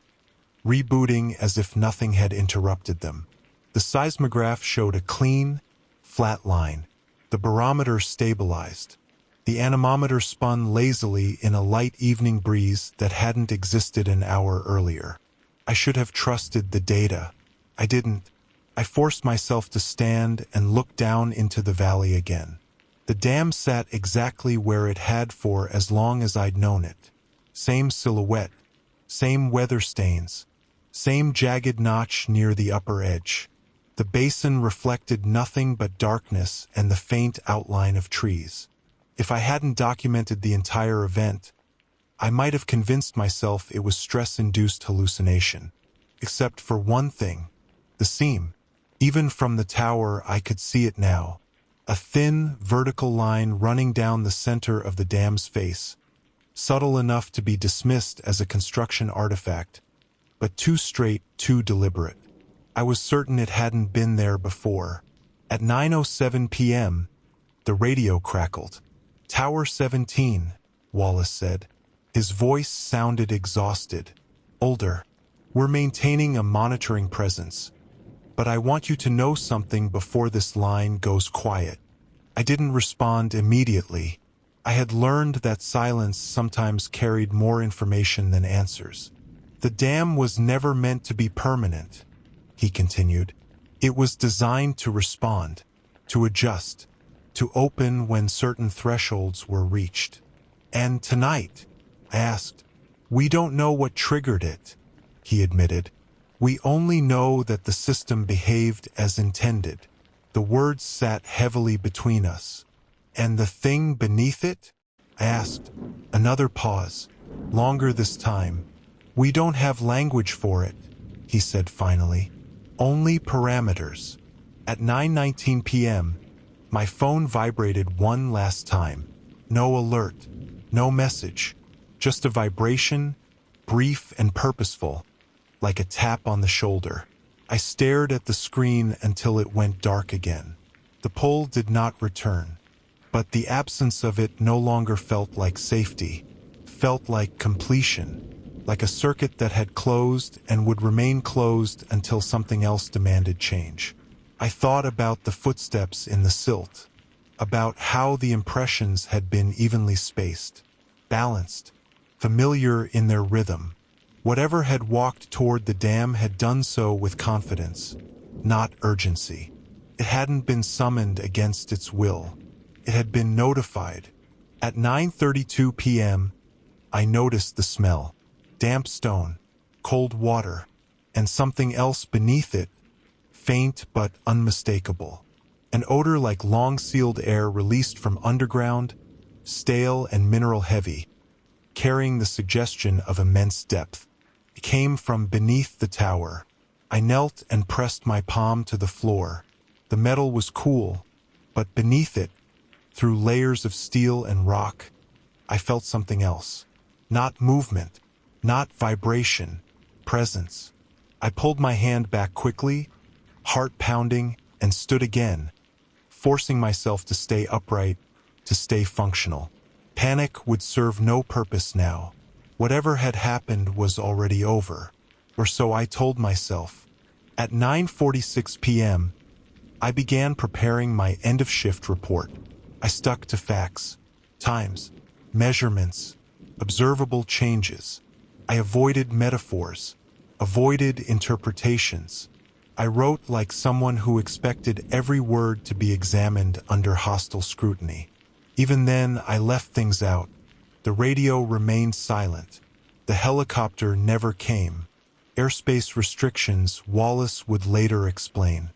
rebooting as if nothing had interrupted them. The seismograph showed a clean, flat line. The barometer stabilized. The anemometer spun lazily in a light evening breeze that hadn't existed an hour earlier. I should have trusted the data. I didn't. I forced myself to stand and look down into the valley again. The dam sat exactly where it had for as long as I'd known it. Same silhouette, same weather stains, same jagged notch near the upper edge. The basin reflected nothing but darkness and the faint outline of trees. If I hadn't documented the entire event, I might have convinced myself it was stress-induced hallucination. Except for one thing, the seam. Even from the tower I could see it now. A thin, vertical line running down the center of the dam's face. Subtle enough to be dismissed as a construction artifact, but too straight, too deliberate. I was certain it hadn't been there before. At 9:07 p.m., the radio crackled. "Tower 17, Wallace said. His voice sounded exhausted. "Older. We're maintaining a monitoring presence. But I want you to know something before this line goes quiet." I didn't respond immediately. I had learned that silence sometimes carried more information than answers. "The dam was never meant to be permanent," he continued. "It was designed to respond, to adjust, to open when certain thresholds were reached." "And tonight?" I asked. "We don't know what triggered it," he admitted. "We only know that the system behaved as intended." The words sat heavily between us. "And the thing beneath it?" I asked. Another pause, longer this time. "We don't have language for it," he said finally. "Only parameters." At 9:19 p.m., my phone vibrated one last time. No alert, no message, just a vibration, brief and purposeful, like a tap on the shoulder. I stared at the screen until it went dark again. The pull did not return, but the absence of it no longer felt like safety, felt like completion, like a circuit that had closed and would remain closed until something else demanded change. I thought about the footsteps in the silt, about how the impressions had been evenly spaced, balanced, familiar in their rhythm. Whatever had walked toward the dam had done so with confidence, not urgency. It hadn't been summoned against its will. It had been notified. At 9:32 p.m., I noticed the smell. Damp stone, cold water, and something else beneath it, faint but unmistakable. An odor like long-sealed air released from underground, stale and mineral-heavy, carrying the suggestion of immense depth. It came from beneath the tower. I knelt and pressed my palm to the floor. The metal was cool, But beneath it, through layers of steel and rock, I felt something else. Not movement, not vibration, presence. I pulled my hand back quickly, heart pounding, and stood again, forcing myself to stay upright, to stay functional. Panic would serve no purpose now. Whatever had happened was already over, or so I told myself. At 9:46 p.m., I began preparing my end-of-shift report. I stuck to facts, times, measurements, observable changes. I avoided metaphors, avoided interpretations. I wrote like someone who expected every word to be examined under hostile scrutiny. Even then, I left things out. The radio remained silent. The helicopter never came. Airspace restrictions, Wallace would later explain.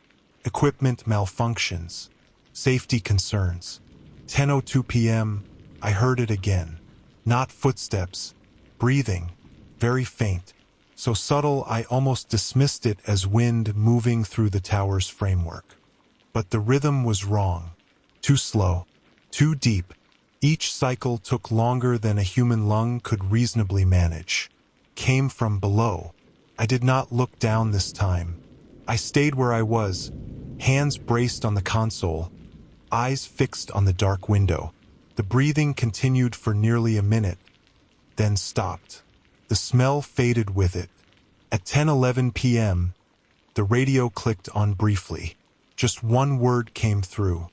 Equipment malfunctions. Safety concerns. 10:02 p.m., I heard it again. Not footsteps. Breathing. Very faint. So subtle I almost dismissed it as wind moving through the tower's framework. But the rhythm was wrong. Too slow. Too deep. Each cycle took longer than a human lung could reasonably manage. Came from below. I did not look down this time. I stayed where I was, hands braced on the console, eyes fixed on the dark window. The breathing continued for nearly a minute, then stopped. The smell faded with it. At 10:11 p.m., the radio clicked on briefly. Just one word came through.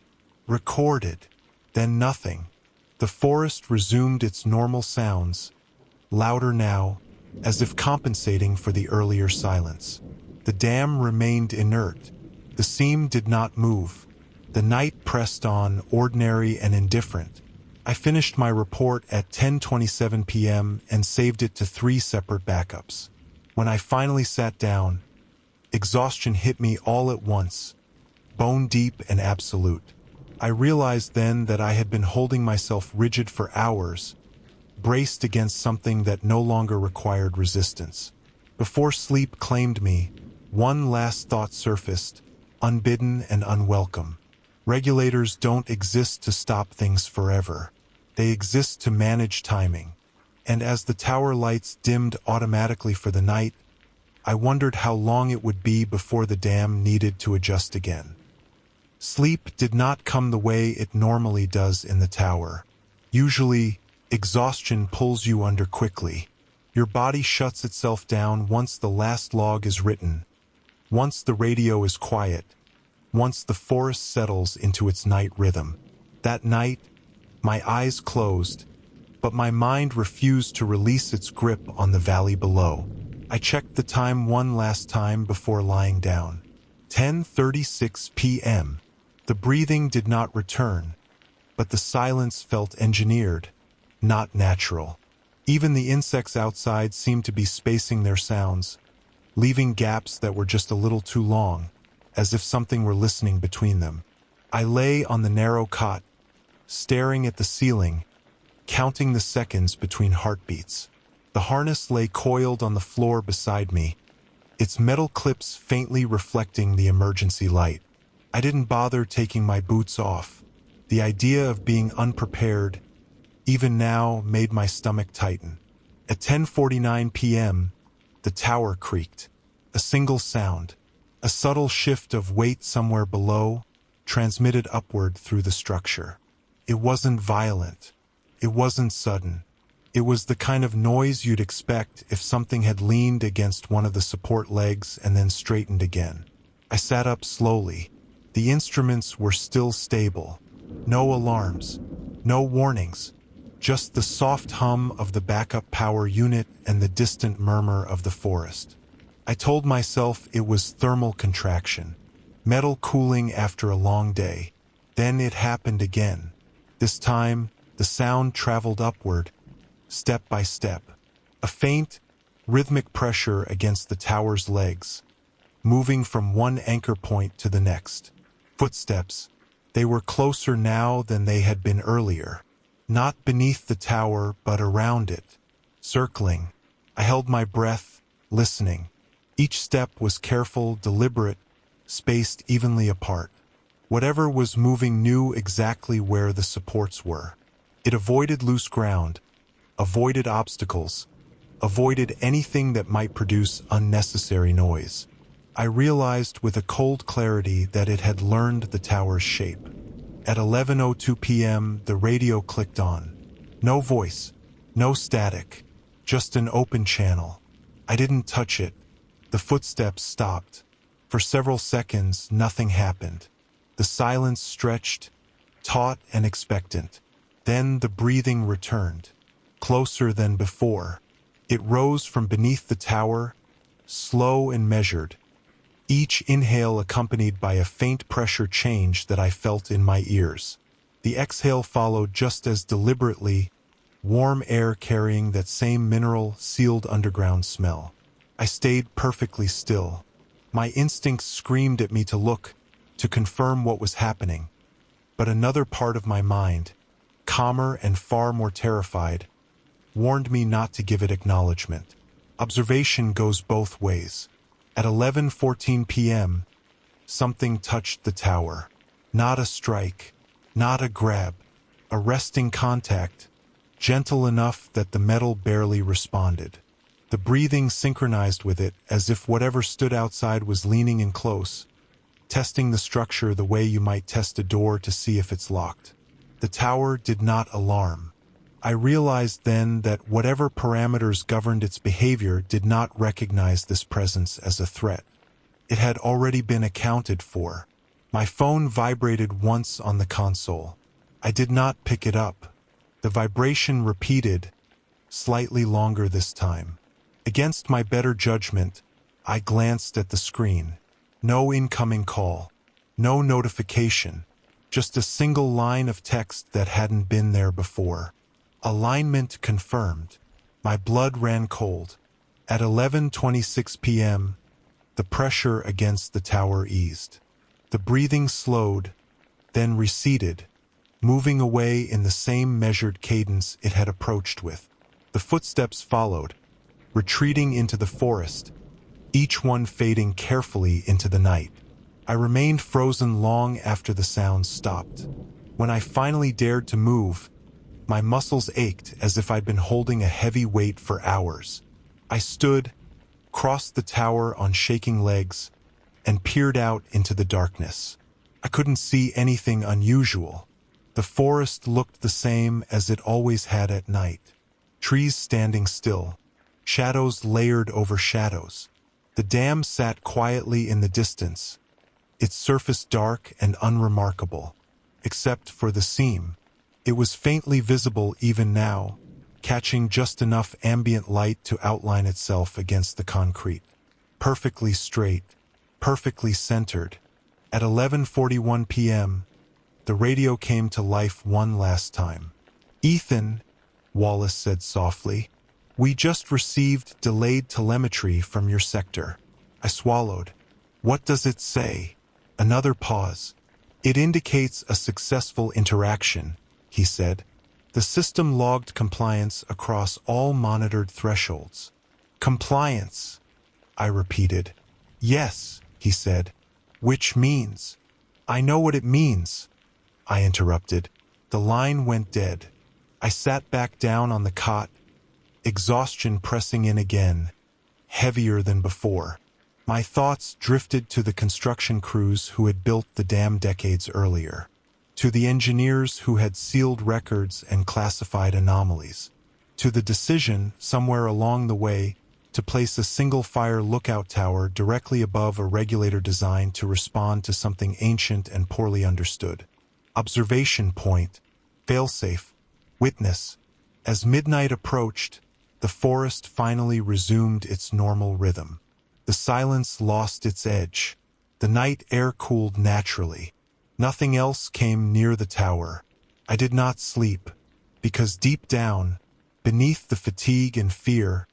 Recorded. Then nothing. The forest resumed its normal sounds, louder now, as if compensating for the earlier silence. The dam remained inert. The seam did not move. The night pressed on, ordinary and indifferent. I finished my report at 10:27 p.m. and saved it to 3 separate backups. When I finally sat down, exhaustion hit me all at once, bone deep and absolute. I realized then that I had been holding myself rigid for hours, braced against something that no longer required resistance. Before sleep claimed me, one last thought surfaced, unbidden and unwelcome. Regulators don't exist to stop things forever. They exist to manage timing. And as the tower lights dimmed automatically for the night, I wondered how long it would be before the dam needed to adjust again. Sleep did not come the way it normally does in the tower. Usually, exhaustion pulls you under quickly. Your body shuts itself down once the last log is written, once the radio is quiet, once the forest settles into its night rhythm. That night, my eyes closed, but my mind refused to release its grip on the valley below. I checked the time one last time before lying down. 10:36 p.m. The breathing did not return, but the silence felt engineered, not natural. Even the insects outside seemed to be spacing their sounds, leaving gaps that were just a little too long, as if something were listening between them. I lay on the narrow cot, staring at the ceiling, counting the seconds between heartbeats. The harness lay coiled on the floor beside me, its metal clips faintly reflecting the emergency light. I didn't bother taking my boots off. The idea of being unprepared, even now, made my stomach tighten. At 10:49 p.m., the tower creaked. A single sound, a subtle shift of weight somewhere below, transmitted upward through the structure. It wasn't violent. It wasn't sudden. It was the kind of noise you'd expect if something had leaned against one of the support legs and then straightened again. I sat up slowly. The instruments were still stable. No alarms. No warnings. Just the soft hum of the backup power unit and the distant murmur of the forest. I told myself it was thermal contraction, metal cooling after a long day. Then it happened again. This time, the sound traveled upward, step by step. A faint, rhythmic pressure against the tower's legs, moving from one anchor point to the next. Footsteps. They were closer now than they had been earlier. Not beneath the tower, but around it, circling. I held my breath, listening. Each step was careful, deliberate, spaced evenly apart. Whatever was moving knew exactly where the supports were. It avoided loose ground, avoided obstacles, avoided anything that might produce unnecessary noise. I realized with a cold clarity that it had learned the tower's shape. At 11:02 p.m., the radio clicked on. No voice, no static, just an open channel. I didn't touch it. The footsteps stopped. For several seconds, nothing happened. The silence stretched, taut and expectant. Then the breathing returned, closer than before. It rose from beneath the tower, slow and measured, each inhale accompanied by a faint pressure change that I felt in my ears. The exhale followed just as deliberately, warm air carrying that same mineral-sealed underground smell. I stayed perfectly still. My instincts screamed at me to look, to confirm what was happening. But another part of my mind, calmer and far more terrified, warned me not to give it acknowledgement. Observation goes both ways. At 11:14 p.m., something touched the tower. Not a strike, not a grab, a resting contact, gentle enough that the metal barely responded. The breathing synchronized with it as if whatever stood outside was leaning in close, testing the structure the way you might test a door to see if it's locked. The tower did not alarm. I realized then that whatever parameters governed its behavior did not recognize this presence as a threat. It had already been accounted for. My phone vibrated once on the console. I did not pick it up. The vibration repeated, slightly longer this time. Against my better judgment, I glanced at the screen. No incoming call, no notification, just a single line of text that hadn't been there before. Alignment confirmed. My blood ran cold. At 11:26 p.m., the pressure against the tower eased. The breathing slowed, then receded, moving away in the same measured cadence it had approached with. The footsteps followed, retreating into the forest, each one fading carefully into the night. I remained frozen long after the sounds stopped. When I finally dared to move, my muscles ached as if I'd been holding a heavy weight for hours. I stood, crossed the tower on shaking legs, and peered out into the darkness. I couldn't see anything unusual. The forest looked the same as it always had at night. Trees standing still, shadows layered over shadows. The dam sat quietly in the distance, its surface dark and unremarkable, except for the seam. It was faintly visible even now, catching just enough ambient light to outline itself against the concrete. Perfectly straight, perfectly centered. At 11:41 p.m., the radio came to life one last time. "Ethan," Wallace said softly, "we just received delayed telemetry from your sector." I swallowed. "What does it say?" Another pause. "It indicates a successful interaction," he said. "The system logged compliance across all monitored thresholds." "Compliance," I repeated. "Yes," he said. "Which means—" "I know what it means," I interrupted. The line went dead. I sat back down on the cot, exhaustion pressing in again, heavier than before. My thoughts drifted to the construction crews who had built the dam decades earlier, to the engineers who had sealed records and classified anomalies, to the decision, somewhere along the way, to place a single fire lookout tower directly above a regulator designed to respond to something ancient and poorly understood. Observation point, failsafe, witness. As midnight approached, the forest finally resumed its normal rhythm. The silence lost its edge. The night air cooled naturally. Nothing else came near the tower. I did not sleep, because deep down, beneath the fatigue and fear,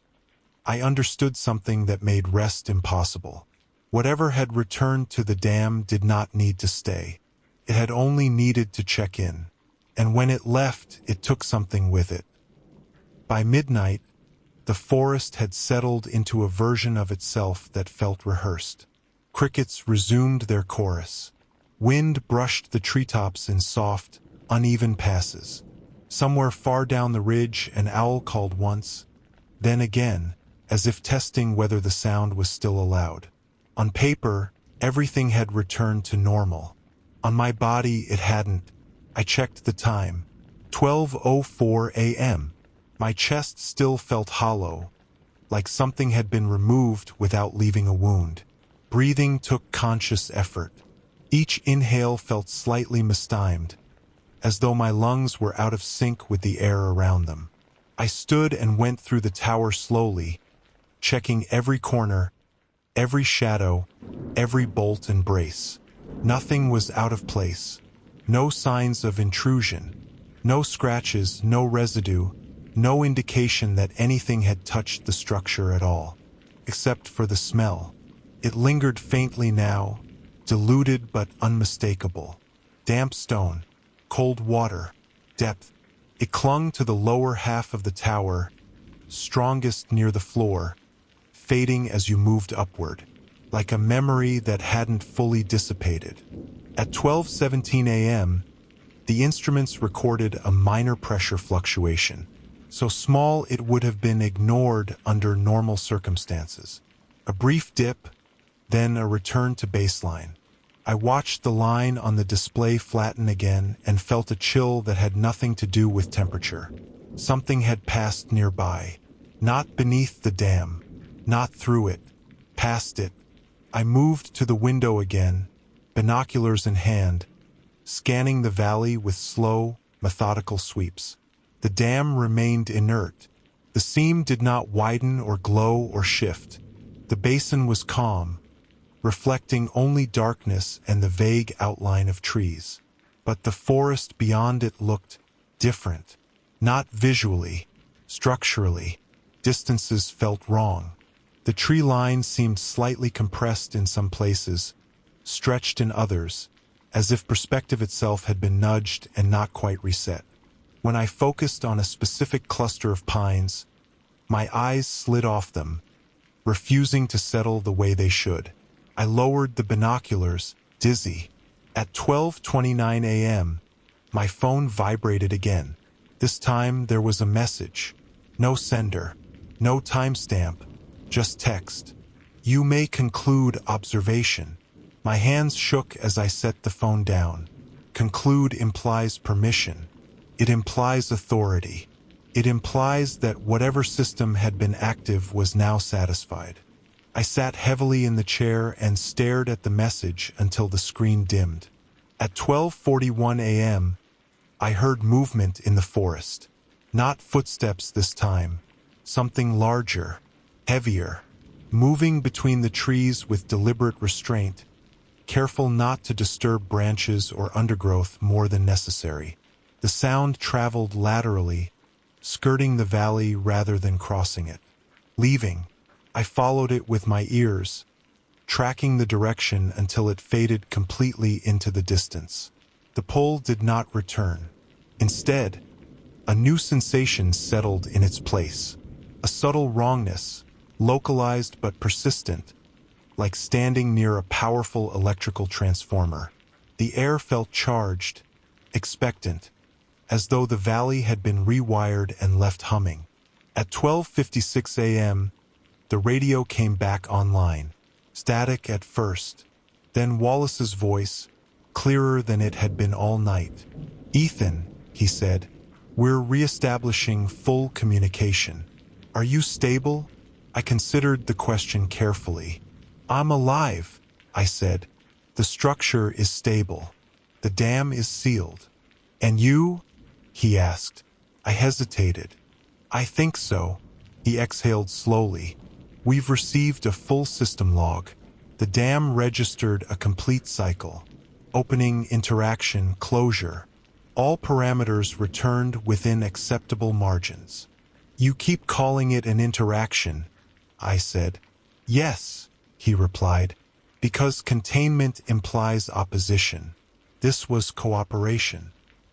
I understood something that made rest impossible. Whatever had returned to the dam did not need to stay. It had only needed to check in. And when it left, it took something with it. By midnight, the forest had settled into a version of itself that felt rehearsed. Crickets resumed their chorus. Wind brushed the treetops in soft, uneven passes. Somewhere far down the ridge, an owl called once, then again, as if testing whether the sound was still allowed. On paper, everything had returned to normal. On my body, it hadn't. I checked the time. 12:04 a.m. My chest still felt hollow, like something had been removed without leaving a wound. Breathing took conscious effort. Each inhale felt slightly mistimed, as though my lungs were out of sync with the air around them. I stood and went through the tower slowly, checking every corner, every shadow, every bolt and brace. Nothing was out of place. No signs of intrusion. No scratches, no residue, no indication that anything had touched the structure at all. Except for the smell. It lingered faintly now, diluted but unmistakable. Damp stone, cold water, depth. It clung to the lower half of the tower, strongest near the floor, fading as you moved upward, like a memory that hadn't fully dissipated. At 12:17 a.m., the instruments recorded a minor pressure fluctuation, so small it would have been ignored under normal circumstances. A brief dip, then a return to baseline. I watched the line on the display flatten again and felt a chill that had nothing to do with temperature. Something had passed nearby. Not beneath the dam. Not through it. Past it. I moved to the window again, binoculars in hand, scanning the valley with slow, methodical sweeps. The dam remained inert. The seam did not widen or glow or shift. The basin was calm, reflecting only darkness and the vague outline of trees. But the forest beyond it looked different. Not visually, structurally. Distances felt wrong. The tree line seemed slightly compressed in some places, stretched in others, as if perspective itself had been nudged and not quite reset. When I focused on a specific cluster of pines, my eyes slid off them, refusing to settle the way they should. I lowered the binoculars, dizzy. At 12:29 a.m., my phone vibrated again. This time there was a message. No sender, no timestamp, just text. You may conclude observation. My hands shook as I set the phone down. Conclude implies permission. It implies authority. It implies that whatever system had been active was now satisfied. I sat heavily in the chair and stared at the message until the screen dimmed. At 12:41 a.m., I heard movement in the forest. Not footsteps this time. Something larger, heavier, moving between the trees with deliberate restraint, careful not to disturb branches or undergrowth more than necessary. The sound traveled laterally, skirting the valley rather than crossing it. Leaving, I followed it with my ears, tracking the direction until it faded completely into the distance. The pull did not return. Instead, a new sensation settled in its place. A subtle wrongness, localized but persistent, like standing near a powerful electrical transformer. The air felt charged, expectant, as though the valley had been rewired and left humming. At 12:56 a.m., the radio came back online. Static at first, then Wallace's voice, clearer than it had been all night. "Ethan," he said, "we're reestablishing full communication. Are you stable?" I considered the question carefully. "I'm alive," I said. "The structure is stable. The dam is sealed." "And you?" he asked. I hesitated. "I think so." He exhaled slowly. "We've received a full system log. The dam registered a complete cycle. Opening, interaction, closure. All parameters returned within acceptable margins." "You keep calling it an interaction," I said. "Yes," he replied, "because containment implies opposition. This was cooperation."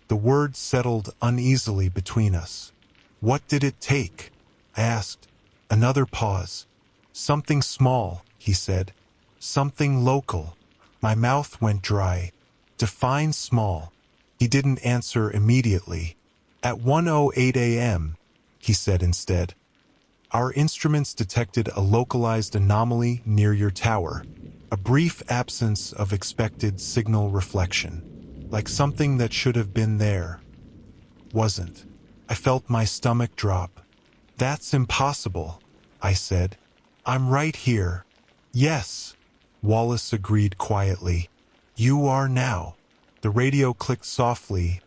The words settled uneasily between us. "What did it take?" I asked. Another pause. "Something small," he said. "Something local." My mouth went dry. Define small. He didn't answer immediately. At 1:08 a.m., he said instead, our instruments detected a localized anomaly near your tower, a brief absence of expected signal reflection, like something that should have been there wasn't. I felt my stomach drop. That's impossible, I said. I'm right here. Yes, Wallace agreed quietly. You are now. The radio clicked softly,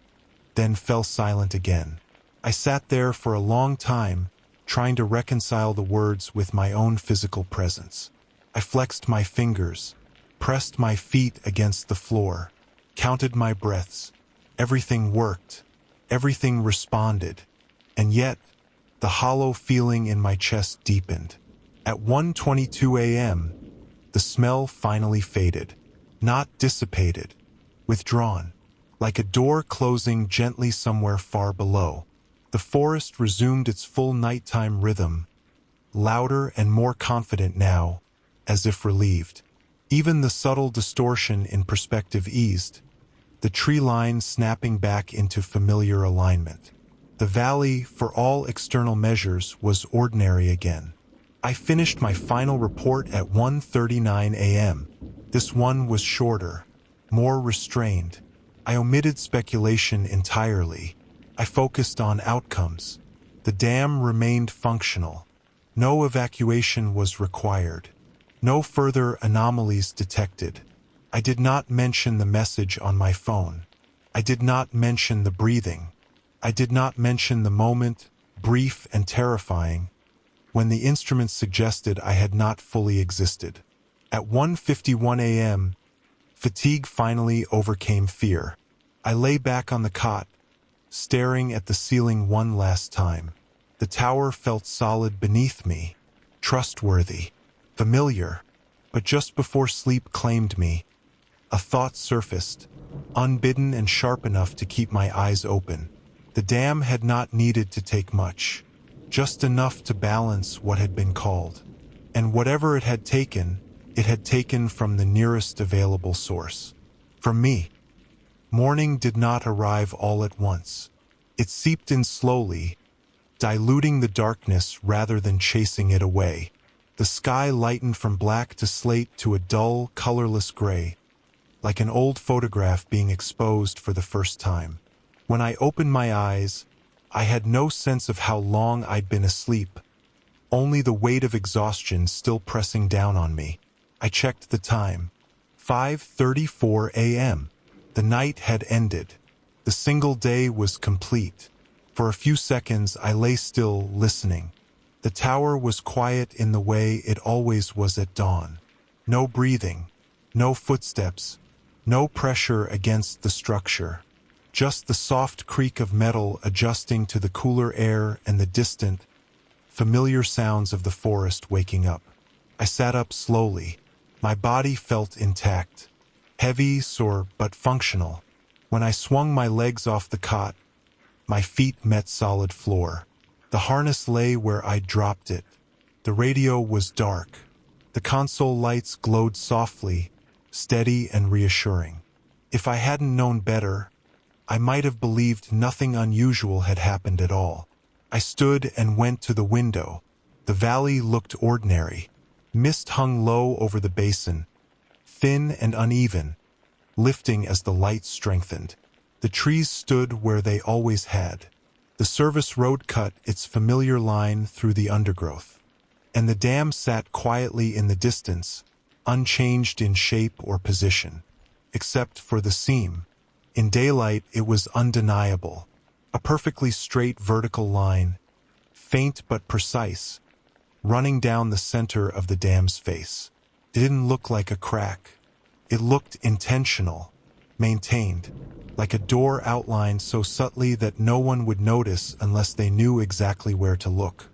then fell silent again. I sat there for a long time, trying to reconcile the words with my own physical presence. I flexed my fingers, pressed my feet against the floor, counted my breaths. Everything worked. Everything responded. And yet, the hollow feeling in my chest deepened. At 1:22 a.m., the smell finally faded. Not dissipated. Withdrawn. Like a door closing gently somewhere far below. The forest resumed its full nighttime rhythm, louder and more confident now, as if relieved. Even the subtle distortion in perspective eased, the tree line snapping back into familiar alignment. The valley, for all external measures, was ordinary again. I finished my final report at 1:39 a.m. This one was shorter, more restrained. I omitted speculation entirely. I focused on outcomes. The dam remained functional. No evacuation was required. No further anomalies detected. I did not mention the message on my phone. I did not mention the breathing. I did not mention the moment, brief and terrifying, when the instruments suggested I had not fully existed. At 1:51 a.m., fatigue finally overcame fear. I lay back on the cot, staring at the ceiling one last time. The tower felt solid beneath me, trustworthy, familiar. But just before sleep claimed me, a thought surfaced, unbidden and sharp enough to keep my eyes open. The dam had not needed to take much, just enough to balance what had been called. And whatever it had taken from the nearest available source. From me. Morning did not arrive all at once. It seeped in slowly, diluting the darkness rather than chasing it away. The sky lightened from black to slate to a dull, colorless gray, like an old photograph being exposed for the first time. When I opened my eyes, I had no sense of how long I'd been asleep, only the weight of exhaustion still pressing down on me. I checked the time. 5:34 a.m. The night had ended. The single day was complete. For a few seconds I lay still, listening. The tower was quiet in the way it always was at dawn. No breathing, no footsteps, no pressure against the structure. Just the soft creak of metal adjusting to the cooler air and the distant, familiar sounds of the forest waking up. I sat up slowly. My body felt intact. Heavy, sore, but functional. When I swung my legs off the cot, my feet met solid floor. The harness lay where I'd dropped it. The radio was dark. The console lights glowed softly, steady and reassuring. If I hadn't known better, I might have believed nothing unusual had happened at all. I stood and went to the window. The valley looked ordinary. Mist hung low over the basin, thin and uneven, lifting as the light strengthened. The trees stood where they always had. The service road cut its familiar line through the undergrowth. And the dam sat quietly in the distance, unchanged in shape or position, except for the seam. In daylight, it was undeniable. A perfectly straight vertical line, faint but precise, running down the center of the dam's face. It didn't look like a crack. It looked intentional, maintained, like a door outlined so subtly that no one would notice unless they knew exactly where to look.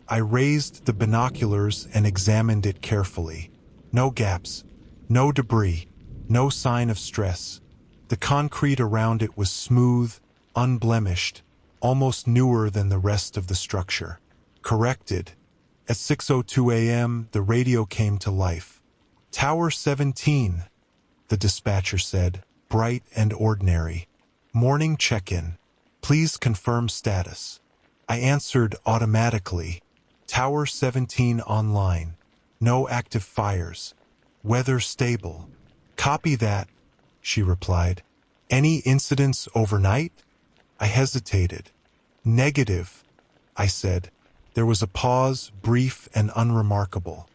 I raised the binoculars and examined it carefully. No gaps, no debris, no sign of stress. The concrete around it was smooth, unblemished, almost newer than the rest of the structure. Corrected. At 6:02 a.m., the radio came to life. Tower 17, the dispatcher said. bright and ordinary. Morning check-in. Please confirm status. I answered automatically. Tower 17 online. No active fires. Weather stable. Copy that, she replied. Any incidents overnight? I hesitated. Negative, I said. There was a pause, brief and unremarkable.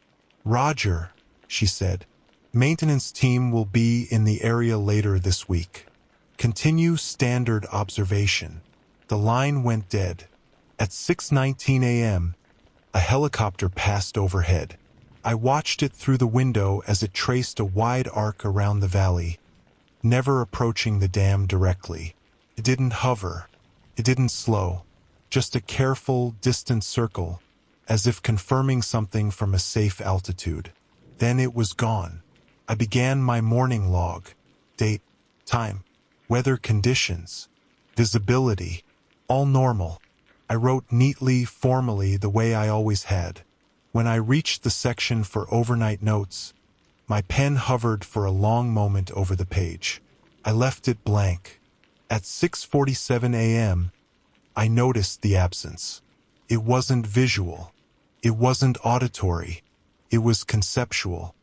Roger, she said. Maintenance team will be in the area later this week. Continue standard observation. The line went dead. At 6:19 a.m., a helicopter passed overhead. I watched it through the window as it traced a wide arc around the valley, never approaching the dam directly. It didn't hover. It didn't slow. Just a careful, distant circle, as if confirming something from a safe altitude. Then it was gone. I began my morning log. Date, time, weather conditions, visibility, all normal. I wrote neatly, formally, the way I always had. When I reached the section for overnight notes, my pen hovered for a long moment over the page. I left it blank. At 6:47 a.m., I noticed the absence. It wasn't visual. It wasn't auditory. It was conceptual.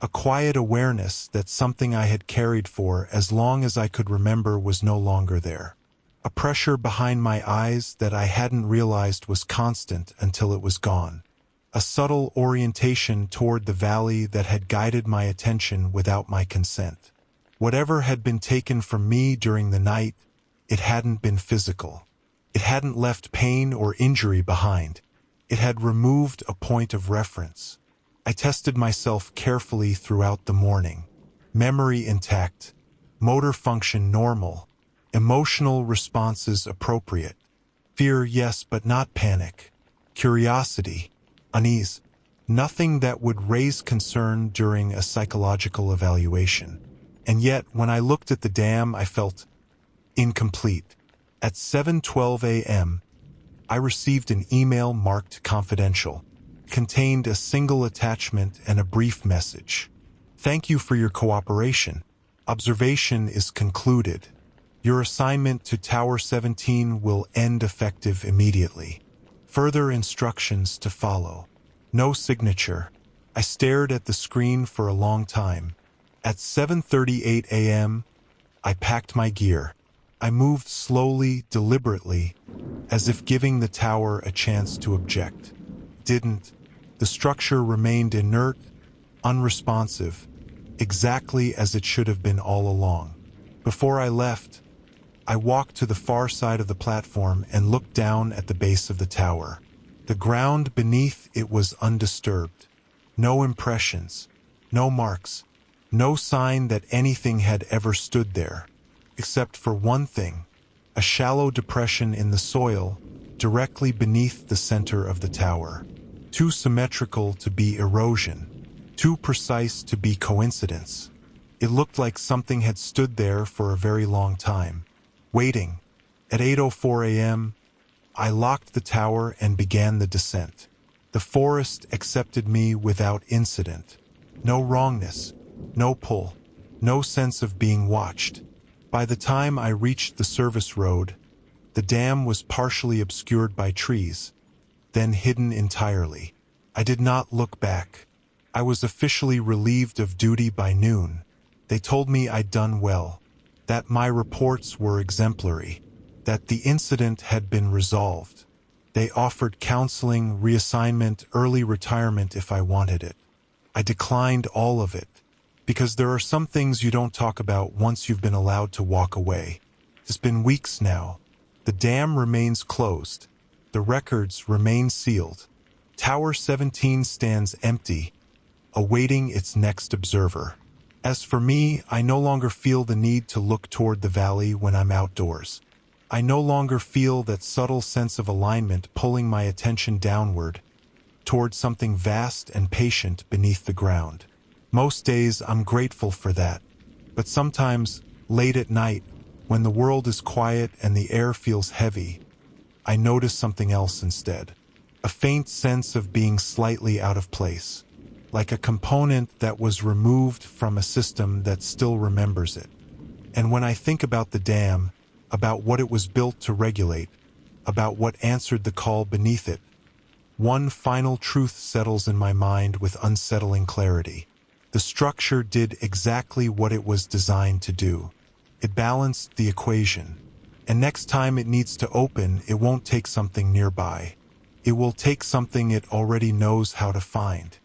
A quiet awareness that something I had carried for as long as I could remember was no longer there. A pressure behind my eyes that I hadn't realized was constant until it was gone. A subtle orientation toward the valley that had guided my attention without my consent. Whatever had been taken from me during the night, it hadn't been physical. It hadn't left pain or injury behind. It had removed a point of reference. I tested myself carefully throughout the morning. Memory intact. Motor function normal. Emotional responses appropriate. Fear, yes, but not panic. Curiosity. Unease. Nothing that would raise concern during a psychological evaluation. And yet, when I looked at the dam, I felt incomplete. At 7:12 a.m., I received an email marked confidential. Contained a single attachment and a brief message. Thank you for your cooperation. Observation is concluded. Your assignment to Tower 17 will end effective immediately. Further instructions to follow. No signature. I stared at the screen for a long time. At 7:38 a.m., I packed my gear. I moved slowly, deliberately, as if giving the tower a chance to object. Didn't. The structure remained inert, unresponsive, exactly as it should have been all along. Before I left, I walked to the far side of the platform and looked down at the base of the tower. The ground beneath it was undisturbed. No impressions, no marks, no sign that anything had ever stood there, except for one thing, a shallow depression in the soil directly beneath the center of the tower. Too symmetrical to be erosion, too precise to be coincidence. It looked like something had stood there for a very long time, waiting. At 8:04 a.m., I locked the tower and began the descent. The forest accepted me without incident. No wrongness, no pull, no sense of being watched. By the time I reached the service road, the dam was partially obscured by trees, then hidden entirely. I did not look back. I was officially relieved of duty by noon. They told me I'd done well, that my reports were exemplary, that the incident had been resolved. They offered counseling, reassignment, early retirement if I wanted it. I declined all of it, because there are some things you don't talk about once you've been allowed to walk away. It's been weeks now. The dam remains closed. The records remain sealed. Tower 17 stands empty, awaiting its next observer. As for me, I no longer feel the need to look toward the valley when I'm outdoors. I no longer feel that subtle sense of alignment pulling my attention downward, toward something vast and patient beneath the ground. Most days I'm grateful for that, but sometimes, late at night, when the world is quiet and the air feels heavy, I notice something else instead. A faint sense of being slightly out of place, like a component that was removed from a system that still remembers it. And when I think about the dam, about what it was built to regulate, about what answered the call beneath it, one final truth settles in my mind with unsettling clarity. The structure did exactly what it was designed to do. It balanced the equation. And next time it needs to open, it won't take something nearby. It will take something it already knows how to find.